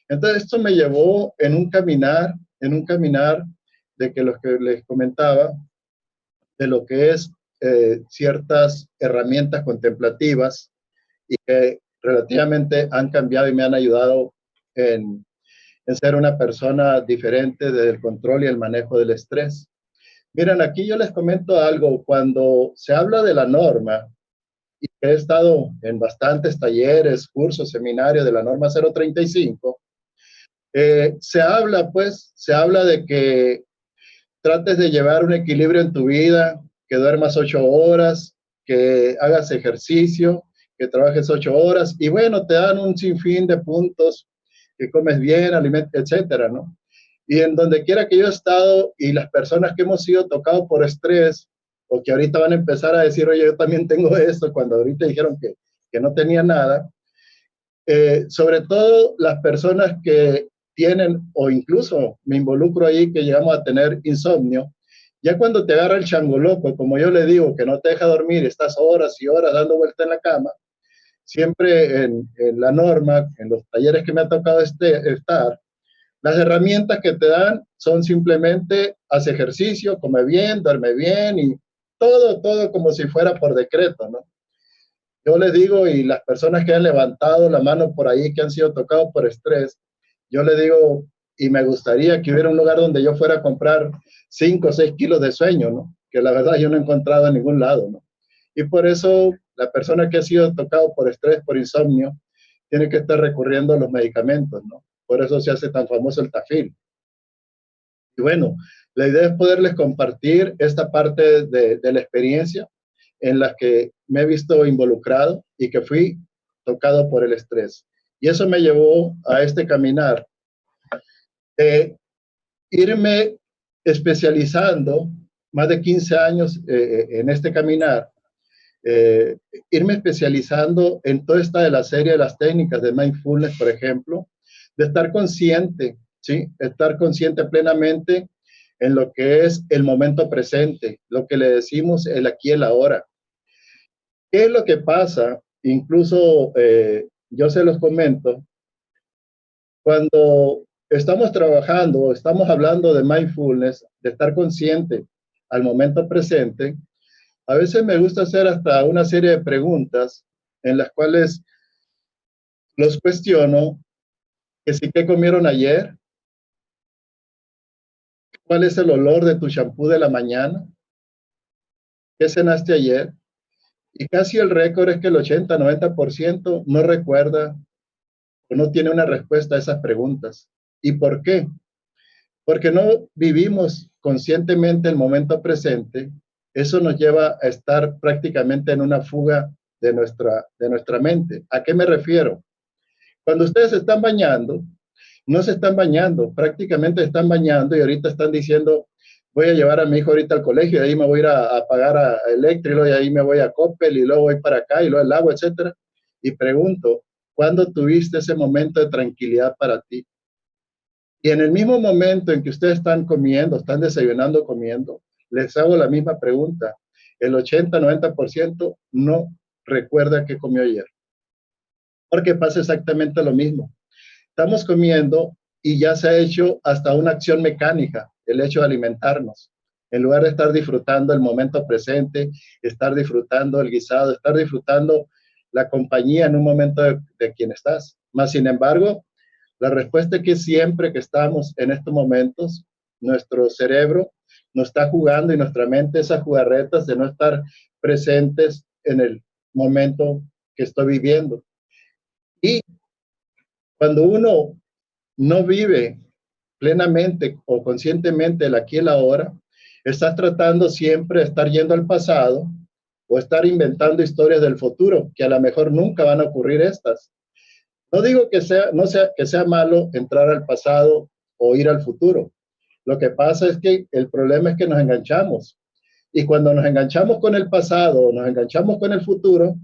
Entonces esto me llevó en un caminar de que lo que les comentaba, de lo que es ciertas herramientas contemplativas y que relativamente han cambiado y me han ayudado en ser una persona diferente desde el control y el manejo del estrés. Miren, aquí yo les comento algo. Cuando se habla de la norma, y he estado en bastantes talleres, cursos, seminarios de la norma 035, se habla de que trates de llevar un equilibrio en tu vida, que duermas 8 horas, que hagas ejercicio, que trabajes 8 horas, y bueno, te dan un sinfín de puntos, que comes bien, etcétera, ¿no? Y en donde quiera que yo he estado, y las personas que hemos sido tocados por estrés, o que ahorita van a empezar a decir, oye, yo también tengo esto, cuando ahorita dijeron que no tenía nada, sobre todo las personas que tienen, o incluso me involucro ahí, que llegamos a tener insomnio, ya cuando te agarra el chango loco, como yo le digo, que no te deja dormir, estás horas y horas dando vuelta en la cama, siempre en la norma, en los talleres que me ha tocado estar, las herramientas que te dan son simplemente haz ejercicio, come bien, duerme bien y todo como si fuera por decreto, ¿no? Yo les digo, y las personas que han levantado la mano por ahí, que han sido tocados por estrés, yo les digo, y me gustaría que hubiera un lugar donde yo fuera a comprar 5 o 6 kilos de sueño, ¿no? Que la verdad yo no he encontrado en ningún lado, ¿no? Y por eso la persona que ha sido tocado por estrés, por insomnio, tiene que estar recurriendo a los medicamentos, ¿no? Por eso se hace tan famoso el Tafil. Y bueno, la idea es poderles compartir esta parte de la experiencia en la que me he visto involucrado y que fui tocado por el estrés. Y eso me llevó a este caminar, irme especializando más de 15 años en este caminar, irme especializando en toda esta de la serie de las técnicas de mindfulness, por ejemplo, de estar consciente, ¿sí? Estar consciente plenamente en lo que es el momento presente, lo que le decimos el aquí y el ahora. ¿Qué es lo que pasa? Incluso yo se los comento, cuando estamos trabajando, estamos hablando de mindfulness, de estar consciente al momento presente, a veces me gusta hacer hasta una serie de preguntas en las cuales los cuestiono, que si qué comieron ayer, cuál es el olor de tu shampoo de la mañana, qué cenaste ayer, y casi el récord es que el 80-90% no recuerda o no tiene una respuesta a esas preguntas. ¿Y por qué? Porque no vivimos conscientemente el momento presente. Eso nos lleva a estar prácticamente en una fuga de nuestra mente. ¿A qué me refiero? Cuando ustedes se están bañando, no se están bañando, prácticamente están bañando y ahorita están diciendo, voy a llevar a mi hijo ahorita al colegio, y ahí me voy a ir a pagar a Electri, y ahí me voy a Coppel, y luego voy para acá, y luego el agua, etcétera. Y pregunto, ¿cuándo tuviste ese momento de tranquilidad para ti? Y en el mismo momento en que ustedes están comiendo, están desayunando, comiendo, les hago la misma pregunta. El 80-90% no recuerda qué comió ayer. Porque pasa exactamente lo mismo. Estamos comiendo y ya se ha hecho hasta una acción mecánica, el hecho de alimentarnos. En lugar de estar disfrutando el momento presente, estar disfrutando el guisado, estar disfrutando la compañía en un momento de quien estás. Más sin embargo, la respuesta es que siempre que estamos en estos momentos, nuestro cerebro nos está jugando y nuestra mente esas jugarretas de no estar presentes en el momento que estoy viviendo. Y cuando uno no vive plenamente o conscientemente el aquí y el ahora, estás tratando siempre de estar yendo al pasado o estar inventando historias del futuro, que a lo mejor nunca van a ocurrir estas. No digo que sea malo entrar al pasado o ir al futuro. Lo que pasa es que el problema es que nos enganchamos. Y cuando nos enganchamos con el pasado o nos enganchamos con el futuro,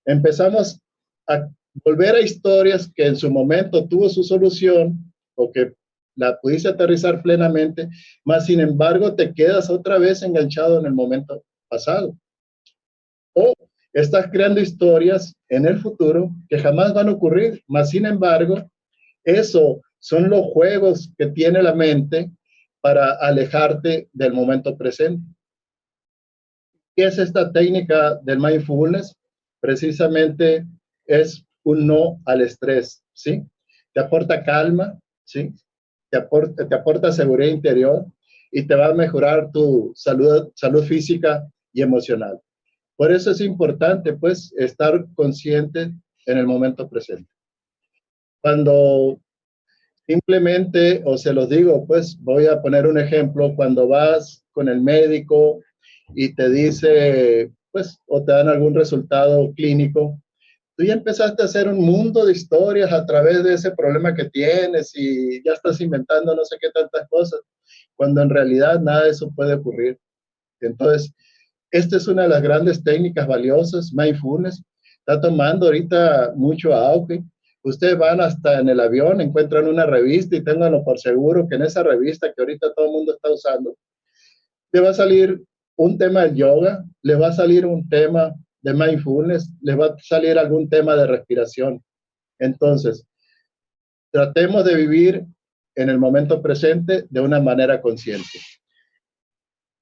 empezamos a volver a historias que en su momento tuvo su solución o que la pudiste aterrizar plenamente, más sin embargo te quedas otra vez enganchado en el momento pasado. O estás creando historias en el futuro que jamás van a ocurrir, más sin embargo, Eso son los juegos que tiene la mente para alejarte del momento presente. ¿Qué es esta técnica del mindfulness? Precisamente es un no al estrés, ¿sí? Te aporta calma, ¿sí? Te aporta seguridad interior y te va a mejorar tu salud física y emocional. Por eso es importante, pues, estar consciente en el momento presente. Cuando simplemente, o se los digo, pues, voy a poner un ejemplo, cuando vas con el médico y te dice, pues, o te dan algún resultado clínico, tú ya empezaste a hacer un mundo de historias a través de ese problema que tienes y ya estás inventando no sé qué tantas cosas, cuando en realidad nada de eso puede ocurrir. Entonces, esta es una de las grandes técnicas valiosas, mindfulness. Está tomando ahorita mucho auge. Ustedes van hasta en el avión, encuentran una revista y ténganlo por seguro que en esa revista que ahorita todo el mundo está usando, le va a salir un tema de yoga, le va a salir un tema de mindfulness, le va a salir algún tema de respiración. Entonces, tratemos de vivir en el momento presente de una manera consciente.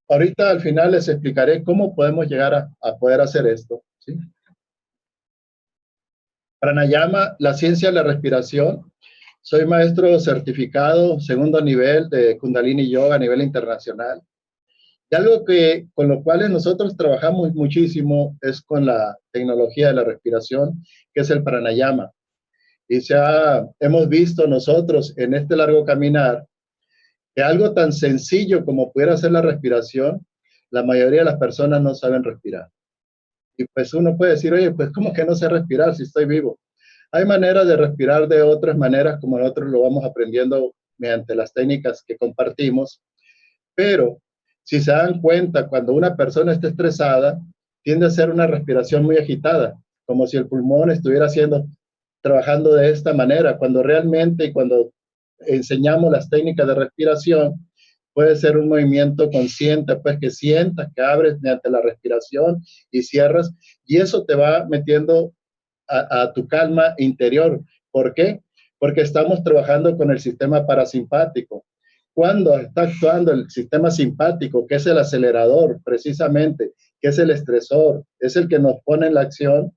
Ahorita al final les explicaré cómo podemos llegar a poder hacer esto, ¿sí? Pranayama, la ciencia de la respiración. Soy maestro certificado, segundo nivel de Kundalini Yoga a nivel internacional. Y algo con lo cual nosotros trabajamos muchísimo es con la tecnología de la respiración, que es el pranayama. Y hemos visto nosotros en este largo caminar que algo tan sencillo como pudiera ser la respiración, la mayoría de las personas no saben respirar. Y pues uno puede decir, oye, pues ¿cómo que no sé respirar si estoy vivo? Hay maneras de respirar de otras maneras, como nosotros lo vamos aprendiendo mediante las técnicas que compartimos, pero si se dan cuenta, cuando una persona está estresada, tiende a hacer una respiración muy agitada, como si el pulmón estuviera trabajando de esta manera, cuando realmente, cuando enseñamos las técnicas de respiración, puede ser un movimiento consciente, pues que sientas que abres mediante la respiración y cierras, y eso te va metiendo a tu calma interior. ¿Por qué? Porque estamos trabajando con el sistema parasimpático. Cuando está actuando el sistema simpático, que es el acelerador precisamente, que es el estresor, es el que nos pone en la acción,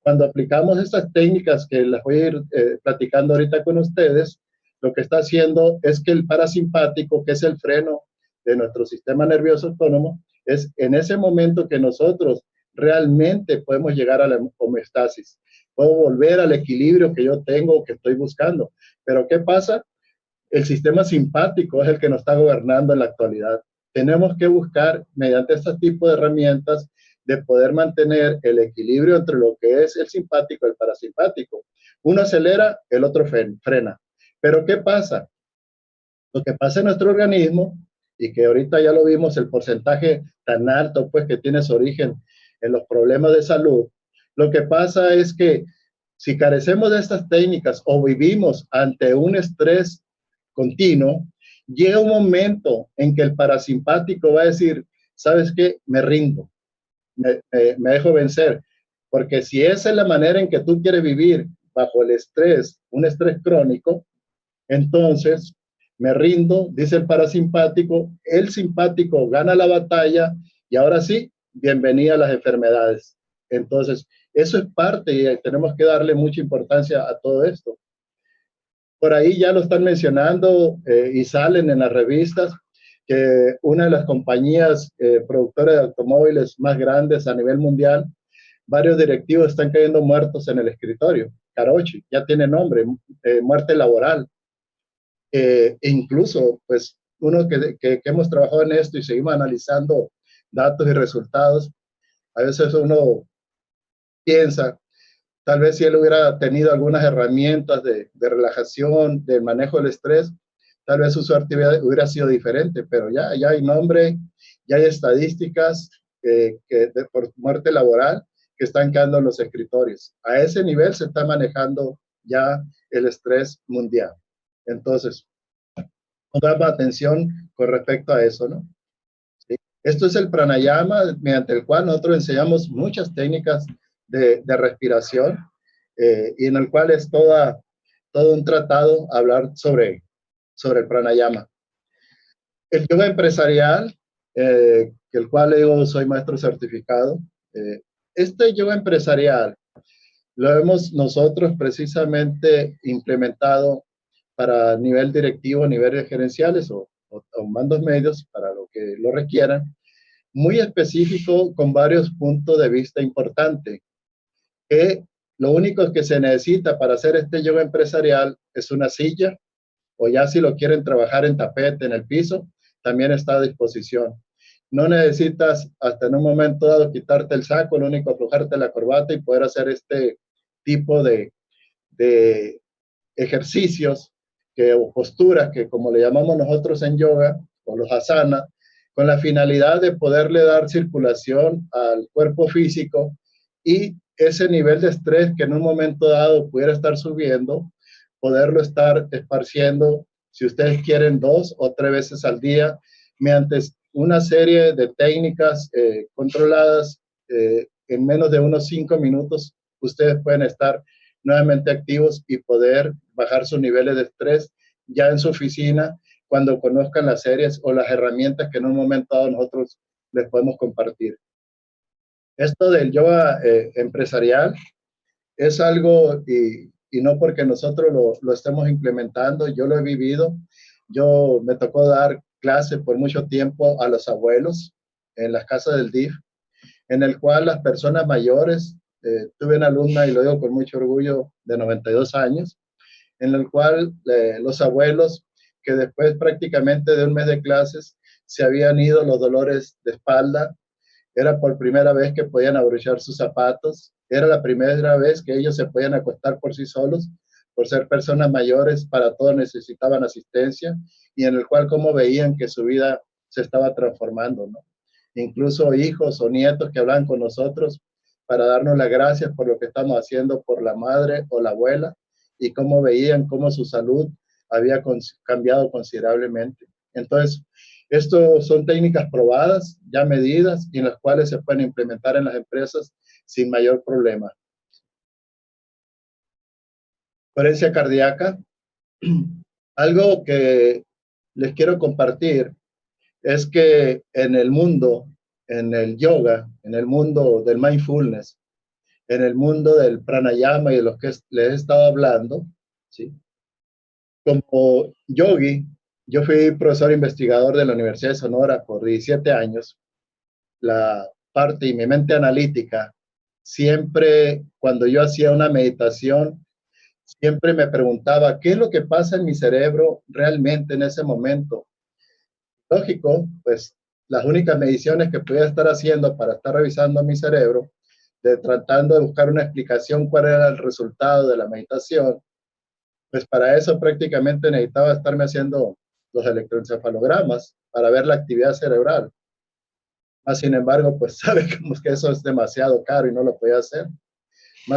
cuando aplicamos estas técnicas que las voy a ir platicando ahorita con ustedes, lo que está haciendo es que el parasimpático, que es el freno de nuestro sistema nervioso autónomo, es en ese momento que nosotros realmente podemos llegar a la homeostasis. Puedo volver al equilibrio que yo tengo, que estoy buscando. Pero ¿qué pasa? El sistema simpático es el que nos está gobernando en la actualidad. Tenemos que buscar, mediante este tipo de herramientas, de poder mantener el equilibrio entre lo que es el simpático y el parasimpático. Uno acelera, el otro frena. Pero ¿qué pasa? Lo que pasa en nuestro organismo, y que ahorita ya lo vimos, el porcentaje tan alto pues que tiene su origen en los problemas de salud, lo que pasa es que si carecemos de estas técnicas o vivimos ante un estrés continuo, llega un momento en que el parasimpático va a decir, ¿sabes qué? Me rindo, me dejo vencer, porque si esa es la manera en que tú quieres vivir bajo el estrés, un estrés crónico, entonces me rindo, dice el parasimpático, el simpático gana la batalla y ahora sí, bienvenida a las enfermedades. Entonces, eso es parte y tenemos que darle mucha importancia a todo esto. Por ahí ya lo están mencionando y salen en las revistas que una de las compañías productoras de automóviles más grandes a nivel mundial, varios directivos están cayendo muertos en el escritorio. Karochi, ya tiene nombre, muerte laboral. Incluso, pues, uno que hemos trabajado en esto y seguimos analizando datos y resultados, a veces uno piensa, tal vez si él hubiera tenido algunas herramientas de relajación, de manejo del estrés, tal vez su suerte hubiera sido diferente, pero ya hay nombre, ya hay estadísticas por muerte laboral que están quedando en los escritorios. A ese nivel se está manejando ya el estrés mundial. Entonces, pongamos atención con respecto a eso, ¿no? ¿Sí? Esto es el pranayama, mediante el cual nosotros enseñamos muchas técnicas de respiración y en el cual es toda todo un tratado hablar sobre el pranayama. El yoga empresarial, el cual yo soy maestro certificado, este yoga empresarial lo hemos nosotros precisamente implementado para nivel directivo, niveles gerenciales o mandos medios, para lo que lo requieran, muy específico con varios puntos de vista importantes. Que lo único que se necesita para hacer este yoga empresarial es una silla, o ya si lo quieren trabajar en tapete, en el piso, también está a disposición. No necesitas hasta en un momento dado quitarte el saco, lo único aflojarte la corbata y poder hacer este tipo de ejercicios o posturas que como le llamamos nosotros en yoga, o los asana, con la finalidad de poderle dar circulación al cuerpo físico y ese nivel de estrés que en un momento dado pudiera estar subiendo, poderlo estar esparciendo, si ustedes quieren, 2 o 3 veces al día, mediante una serie de técnicas controladas. En menos de unos 5 minutos, ustedes pueden estar nuevamente activos y poder bajar sus niveles de estrés ya en su oficina cuando conozcan las series o las herramientas que en un momento dado nosotros les podemos compartir. Esto del yoga empresarial es algo, y no porque nosotros lo estemos implementando, yo lo he vivido. Yo me tocó dar clases por mucho tiempo a los abuelos en las casas del DIF, en el cual las personas mayores, tuve una alumna, y lo digo con mucho orgullo, de 92 años, en el cual los abuelos, que después prácticamente de un mes de clases se habían ido los dolores de espalda, era por primera vez que podían abrochar sus zapatos, era la primera vez que ellos se podían acostar por sí solos, por ser personas mayores, para todo necesitaban asistencia, y en el cual como veían que su vida se estaba transformando, ¿no? Incluso hijos o nietos que hablaban con nosotros para darnos las gracias por lo que estamos haciendo por la madre o la abuela, y cómo veían cómo su salud había cambiado considerablemente. Entonces, esto son técnicas probadas, ya medidas, y en las cuales se pueden implementar en las empresas sin mayor problema. Coherencia cardíaca. Algo que les quiero compartir es que en el mundo, en el yoga, en el mundo del mindfulness, en el mundo del pranayama y de los que les he estado hablando, ¿sí? Como yogi, yo fui profesor investigador de la Universidad de Sonora por 17 años. La parte y mi mente analítica, siempre cuando yo hacía una meditación, siempre me preguntaba, ¿qué es lo que pasa en mi cerebro realmente en ese momento? Lógico, pues las únicas mediciones que podía estar haciendo para estar revisando mi cerebro, tratando de buscar una explicación cuál era el resultado de la meditación, pues para eso prácticamente necesitaba estarme haciendo los electroencefalogramas para ver la actividad cerebral. Sin embargo, pues sabe que eso es demasiado caro y no lo podía hacer.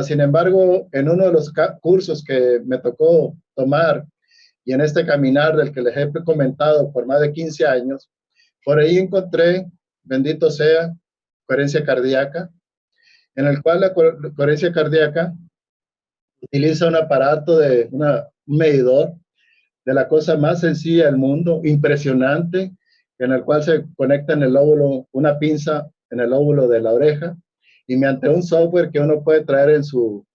Sin embargo, en uno de los cursos que me tocó tomar, y en este caminar del que les he comentado por más de 15 años, por ahí encontré, bendito sea, coherencia cardíaca, en el cual la coherencia cardíaca utiliza un aparato un medidor de la cosa más sencilla del mundo, impresionante, en el cual se conecta en el lóbulo, una pinza en el lóbulo de la oreja, y mediante un software que uno puede traer en su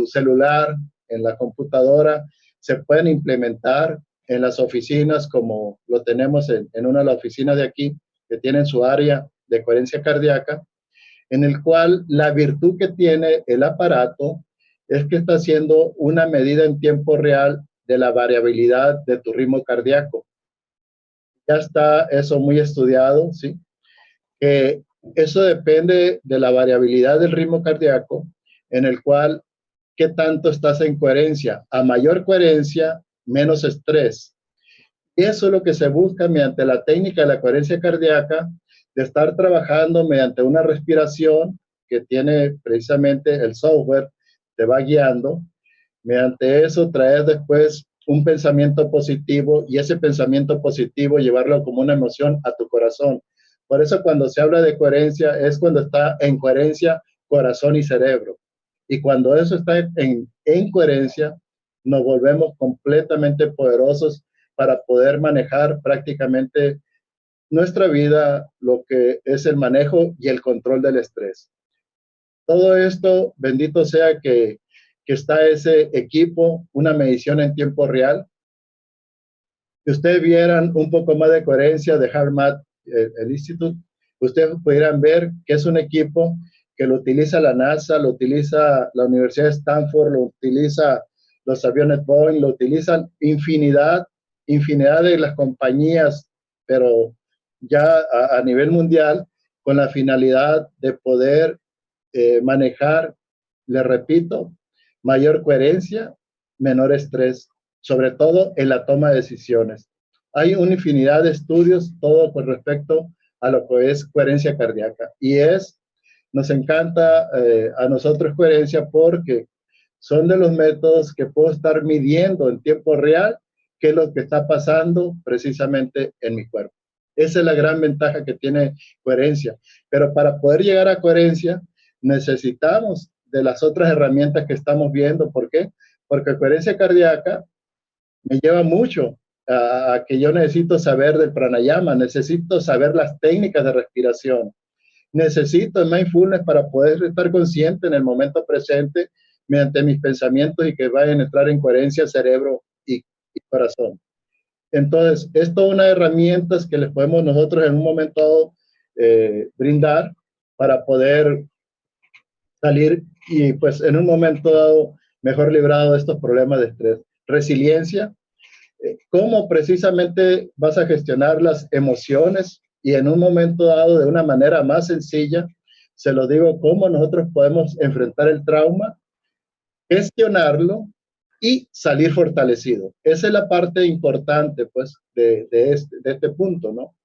celular, en la computadora, se pueden implementar en las oficinas, como lo tenemos en una de las oficinas de aquí, que tienen su área de coherencia cardíaca, en el cual la virtud que tiene el aparato es que está haciendo una medida en tiempo real de la variabilidad de tu ritmo cardíaco. Ya está eso muy estudiado, ¿sí? Eso depende de la variabilidad del ritmo cardíaco, en el cual qué tanto estás en coherencia. A mayor coherencia, menos estrés. Y eso es lo que se busca mediante la técnica de la coherencia cardíaca, de estar trabajando mediante una respiración que tiene precisamente el software, te va guiando. Mediante eso traer después un pensamiento positivo, y ese pensamiento positivo llevarlo como una emoción a tu corazón. Por eso cuando se habla de coherencia es cuando está en coherencia corazón y cerebro. Y cuando eso está en coherencia, nos volvemos completamente poderosos para poder manejar prácticamente nuestra vida, lo que es el manejo y el control del estrés. Todo esto, bendito sea que está ese equipo, una medición en tiempo real. Si ustedes vieran un poco más de coherencia de HeartMath, el instituto, ustedes pudieran ver que es un equipo que lo utiliza la NASA, lo utiliza la Universidad de Stanford, lo utiliza los aviones Boeing, lo utilizan infinidad de las compañías, pero ya a nivel mundial, con la finalidad de poder manejar, le repito, mayor coherencia, menor estrés, sobre todo en la toma de decisiones. Hay una infinidad de estudios, todo con respecto a lo que es coherencia cardíaca. Y nos encanta a nosotros coherencia porque son de los métodos que puedo estar midiendo en tiempo real qué es lo que está pasando precisamente en mi cuerpo. Esa es la gran ventaja que tiene coherencia. Pero para poder llegar a coherencia, necesitamos de las otras herramientas que estamos viendo. ¿Por qué? Porque coherencia cardíaca me lleva mucho a que yo necesito saber del pranayama, necesito saber las técnicas de respiración, necesito el mindfulness para poder estar consciente en el momento presente mediante mis pensamientos y que vayan a entrar en coherencia cerebro y corazón. Entonces, esto es una herramienta que les podemos nosotros en un momento dado brindar para poder salir y pues en un momento dado mejor librado de estos problemas de estrés. Resiliencia, cómo precisamente vas a gestionar las emociones y en un momento dado de una manera más sencilla, se lo digo, cómo nosotros podemos enfrentar el trauma, gestionarlo y salir fortalecido. Esa es la parte importante pues de este punto, ¿no?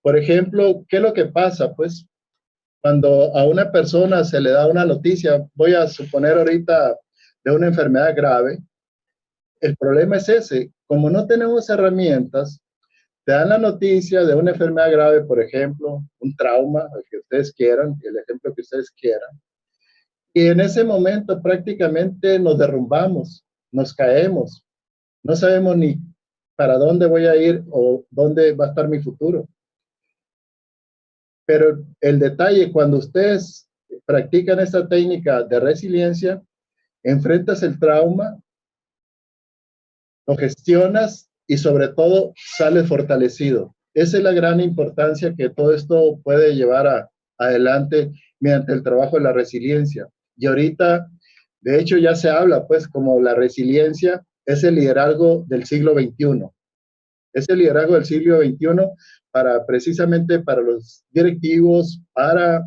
Por ejemplo, ¿qué es lo que pasa? Pues cuando a una persona se le da una noticia, voy a suponer ahorita de una enfermedad grave, el problema es ese, como no tenemos herramientas, te dan la noticia de una enfermedad grave, por ejemplo, un trauma, el que ustedes quieran, el ejemplo que ustedes quieran, y en ese momento prácticamente nos derrumbamos, nos caemos, no sabemos ni para dónde voy a ir o dónde va a estar mi futuro. Pero el detalle, cuando ustedes practican esta técnica de resiliencia, enfrentas el trauma, lo gestionas y sobre todo sales fortalecido. Esa es la gran importancia que todo esto puede llevar adelante mediante el trabajo de la resiliencia. Y ahorita, de hecho, ya se habla, pues, como la resiliencia es el liderazgo del siglo XXI. Es el liderazgo del siglo XXI precisamente para los directivos, para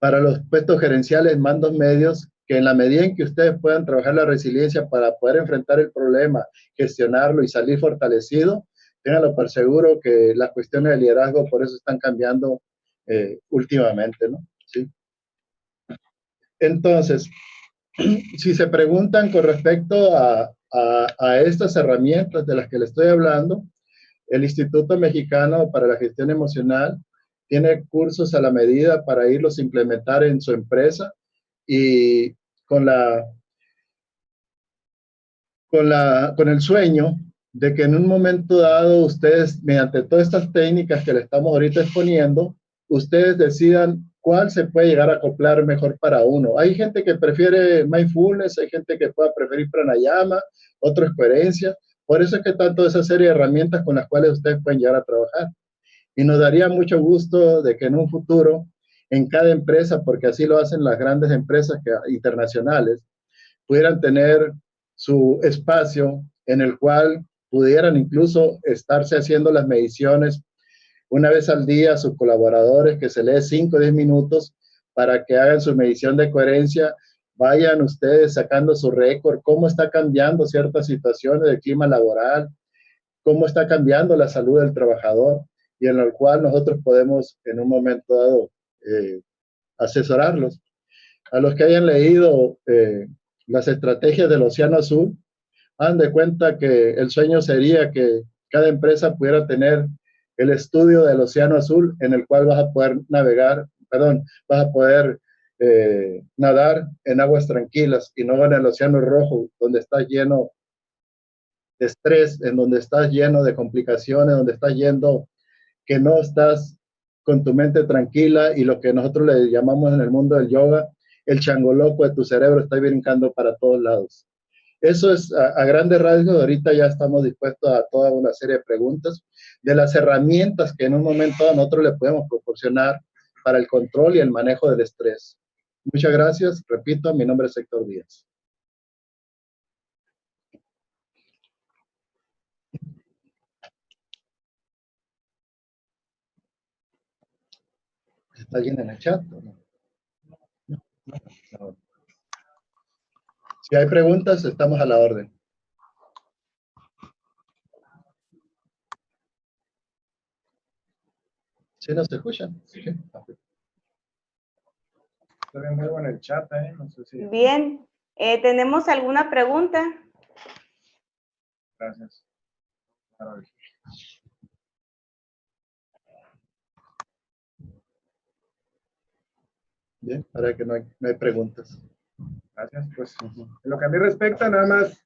los puestos gerenciales, mandos medios, que en la medida en que ustedes puedan trabajar la resiliencia para poder enfrentar el problema, gestionarlo y salir fortalecido, ténganlo por seguro que las cuestiones de liderazgo por eso están cambiando últimamente, ¿no? ¿Sí? Entonces, si se preguntan con respecto a estas herramientas de las que les estoy hablando, el Instituto Mexicano para la Gestión Emocional tiene cursos a la medida para irlos a implementar en su empresa y con el sueño de que en un momento dado ustedes, mediante todas estas técnicas que le estamos ahorita exponiendo, ustedes decidan cuál se puede llegar a acoplar mejor para uno. Hay gente que prefiere mindfulness, hay gente que pueda preferir pranayama, otros coherencia. Por eso es que tanto esa serie de herramientas con las cuales ustedes pueden llegar a trabajar. Y nos daría mucho gusto de que en un futuro, en cada empresa, porque así lo hacen las grandes empresas internacionales, pudieran tener su espacio en el cual pudieran incluso estarse haciendo las mediciones una vez al día a sus colaboradores, que se lee 5 o 10 minutos para que hagan su medición de coherencia. Vayan ustedes sacando su récord, cómo está cambiando ciertas situaciones del clima laboral, cómo está cambiando la salud del trabajador y en el cual nosotros podemos en un momento dado asesorarlos. A los que hayan leído las estrategias del Océano Azul, hagan de cuenta que el sueño sería que cada empresa pudiera tener el estudio del Océano Azul en el cual vas a poder navegar, vas a poder nadar en aguas tranquilas y no en el océano rojo, donde está lleno de estrés, en donde estás lleno de complicaciones, donde estás yendo que no estás con tu mente tranquila y lo que nosotros le llamamos en el mundo del yoga, el changoloco de tu cerebro está brincando para todos lados. Eso es a grandes rasgos. Ahorita ya estamos dispuestos a toda una serie de preguntas de las herramientas que en un momento a nosotros le podemos proporcionar para el control y el manejo del estrés. Muchas gracias. Repito, mi nombre es Héctor Díaz. ¿Está alguien en el chat? ¿No? No. Si hay preguntas, estamos a la orden. ¿Sí nos escuchan? Sí. Estoy viendo algo en el chat, no sé si... Bien, ¿tenemos alguna pregunta? Gracias. Bien, para que no hay preguntas. Gracias, pues en lo que a mí respecta, nada más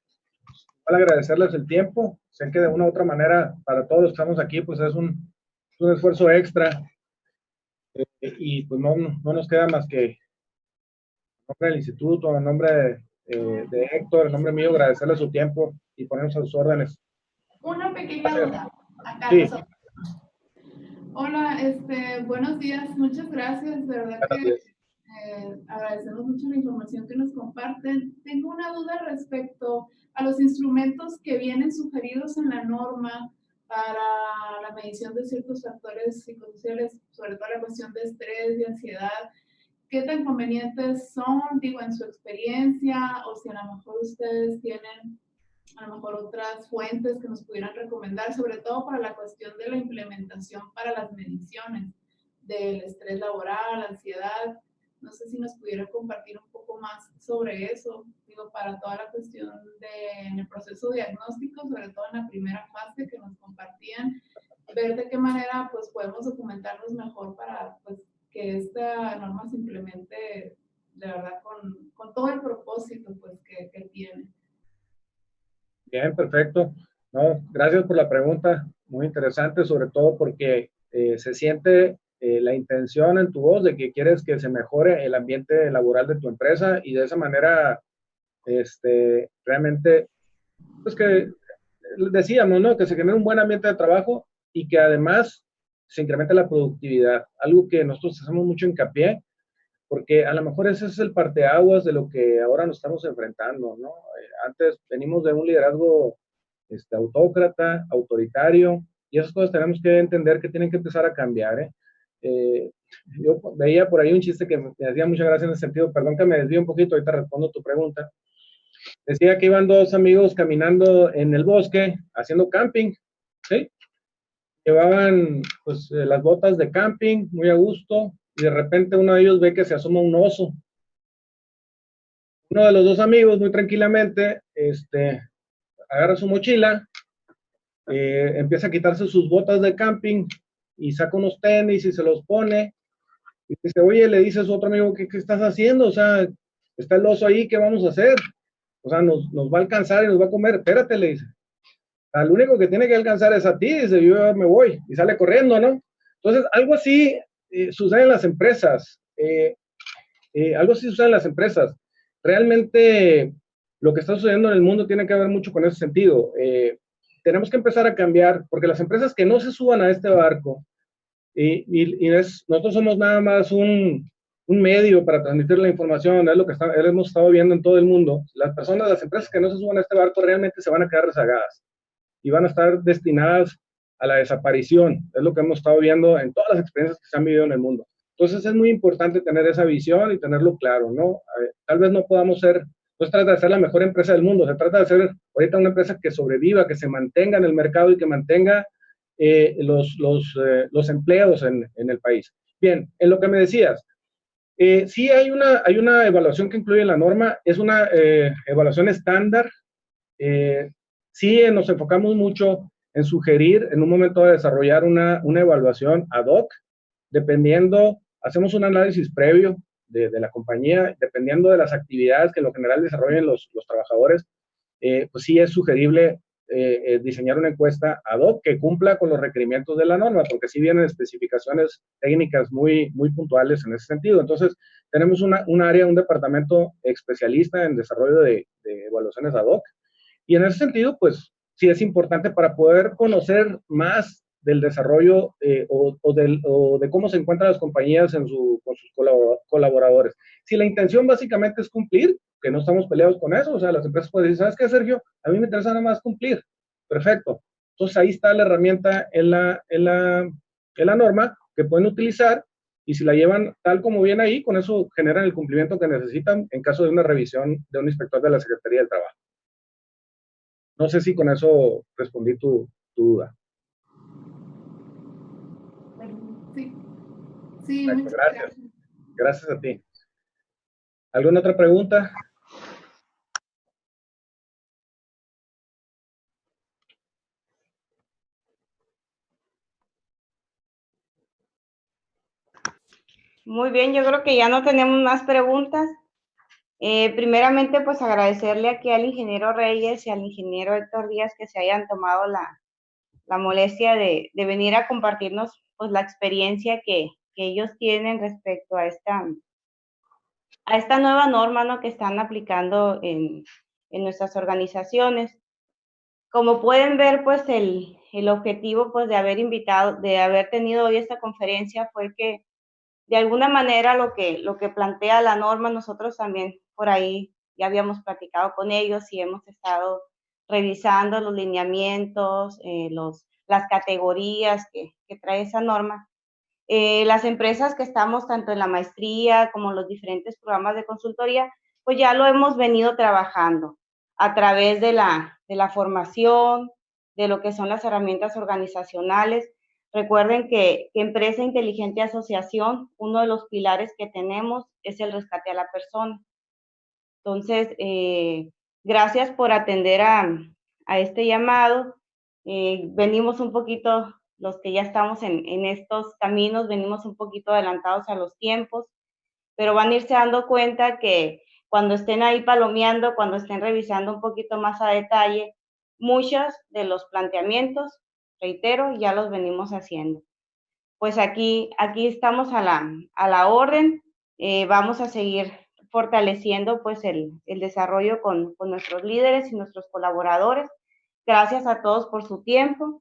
para agradecerles el tiempo. Sé que de una u otra manera, para todos los que estamos aquí, pues es un esfuerzo extra. Y pues no nos queda más que en nombre del instituto, en nombre de Héctor, en nombre mío, agradecerle su tiempo y ponernos a sus órdenes. Una pequeña duda. Acá Sí. nosotros. Hola, buenos días, muchas gracias, de verdad que agradecemos mucho la información que nos comparten. Tengo una duda respecto a los instrumentos que vienen sugeridos en la norma para la medición de ciertos factores psicosociales, sobre todo la cuestión de estrés y ansiedad. ¿Qué tan convenientes son, digo, en su experiencia, o si a lo mejor ustedes tienen a lo mejor otras fuentes que nos pudieran recomendar, sobre todo para la cuestión de la implementación para las mediciones del estrés laboral, ansiedad? No sé si nos pudieran compartir un poco más sobre eso, digo, para toda la cuestión en el proceso diagnóstico, sobre todo en la primera fase que nos compartían, ver de qué manera pues podemos documentarnos mejor para pues que esta norma se implemente de verdad con todo el propósito pues que tiene. Bien, perfecto. No, gracias por la pregunta, muy interesante, sobre todo porque se siente la intención en tu voz de que quieres que se mejore el ambiente laboral de tu empresa y de esa manera, realmente, pues que decíamos, ¿no? Que se genere un buen ambiente de trabajo y que además se incremente la productividad, algo que nosotros hacemos mucho hincapié, porque a lo mejor ese es el parteaguas de lo que ahora nos estamos enfrentando, ¿no? Antes venimos de un liderazgo autócrata, autoritario, y esas cosas tenemos que entender que tienen que empezar a cambiar, yo veía por ahí un chiste que me hacía mucha gracia en ese sentido, perdón que me desvío un poquito, ahorita respondo tu pregunta. Decía que iban dos amigos caminando en el bosque, haciendo camping, ¿sí? Llevaban pues las botas de camping, muy a gusto, y de repente uno de ellos ve que se asoma un oso. Uno de los dos amigos, muy tranquilamente, agarra su mochila, empieza a quitarse sus botas de camping y saca unos tenis y se los pone. Y dice, oye, le dice a su otro amigo, ¿qué estás haciendo? O sea, está el oso ahí, ¿qué vamos a hacer? O sea, nos va a alcanzar y nos va a comer. Espérate, le dice. Al único que tiene que alcanzar es a ti, dice, yo me voy. Y sale corriendo, ¿no? Entonces, algo así sucede en las empresas. Algo así sucede en las empresas. Realmente, lo que está sucediendo en el mundo tiene que ver mucho con ese sentido. Tenemos que empezar a cambiar, porque las empresas que no se suban a este barco, nosotros somos nada más un medio para transmitir la información, es lo que hemos estado viendo en todo el mundo. Las empresas que no se suban a este barco realmente se van a quedar rezagadas y van a estar destinadas a la desaparición. Es lo que hemos estado viendo en todas las experiencias que se han vivido en el mundo. Entonces es muy importante tener esa visión y tenerlo claro, ¿no? Tal vez no podamos ser, no se trata de ser la mejor empresa del mundo, se trata de ser ahorita una empresa que sobreviva, que se mantenga en el mercado y que mantenga los empleos en el país. Bien, en lo que me decías, sí hay una evaluación que incluye la norma, es una evaluación estándar. Sí nos enfocamos mucho en sugerir en un momento de desarrollar una evaluación ad hoc, dependiendo, hacemos un análisis previo de la compañía, dependiendo de las actividades que en lo general desarrollen los trabajadores, pues sí es sugerible diseñar una encuesta ad hoc que cumpla con los requerimientos de la norma, porque sí vienen especificaciones técnicas muy puntuales en ese sentido. Entonces, tenemos un área, un departamento especialista en desarrollo de evaluaciones ad hoc, y en ese sentido, pues sí es importante para poder conocer más del desarrollo o de cómo se encuentran las compañías con sus colaboradores. Si la intención básicamente es cumplir, que no estamos peleados con eso, o sea, las empresas pueden decir, ¿sabes qué, Sergio? A mí me interesa nada más cumplir. Perfecto. Entonces ahí está la herramienta en la norma que pueden utilizar, y si la llevan tal como viene ahí, con eso generan el cumplimiento que necesitan en caso de una revisión de un inspector de la Secretaría del Trabajo. No sé si con eso respondí tu duda. Sí, sí, Perfecto, muchas gracias. gracias. Gracias a ti. ¿Alguna otra pregunta? Muy bien, yo creo que ya no tenemos más preguntas. Primeramente, pues agradecerle aquí al ingeniero Reyes y al ingeniero Héctor Díaz que se hayan tomado la molestia de venir a compartirnos pues la experiencia que ellos tienen respecto a esta nueva norma, ¿no?, que están aplicando en nuestras organizaciones. Como pueden ver, pues el objetivo pues de haber tenido hoy esta conferencia fue que de alguna manera lo que plantea la norma, nosotros también por ahí ya habíamos platicado con ellos y hemos estado revisando los lineamientos, las categorías que trae esa norma. Las empresas que estamos tanto en la maestría como en los diferentes programas de consultoría, pues ya lo hemos venido trabajando a través de la formación, de lo que son las herramientas organizacionales. Recuerden que Empresa Inteligente Asociación, uno de los pilares que tenemos es el rescate a la persona. Entonces, gracias por atender a este llamado. Venimos un poquito, los que ya estamos en estos caminos, venimos un poquito adelantados a los tiempos, pero van a irse dando cuenta que cuando estén ahí palomeando, cuando estén revisando un poquito más a detalle, muchos de los planteamientos, reitero, ya los venimos haciendo. Pues aquí estamos a la orden. Vamos a seguir fortaleciendo pues el desarrollo con nuestros líderes y nuestros colaboradores. Gracias a todos por su tiempo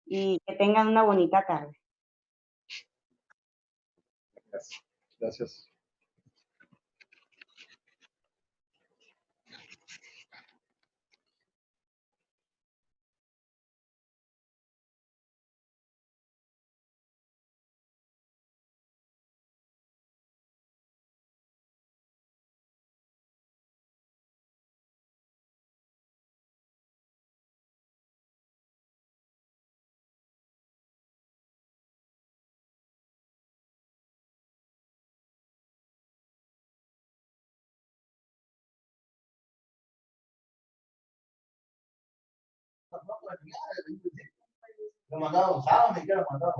y que tengan una bonita tarde. Gracias. Lo mandaron sábado, me quiero mandar.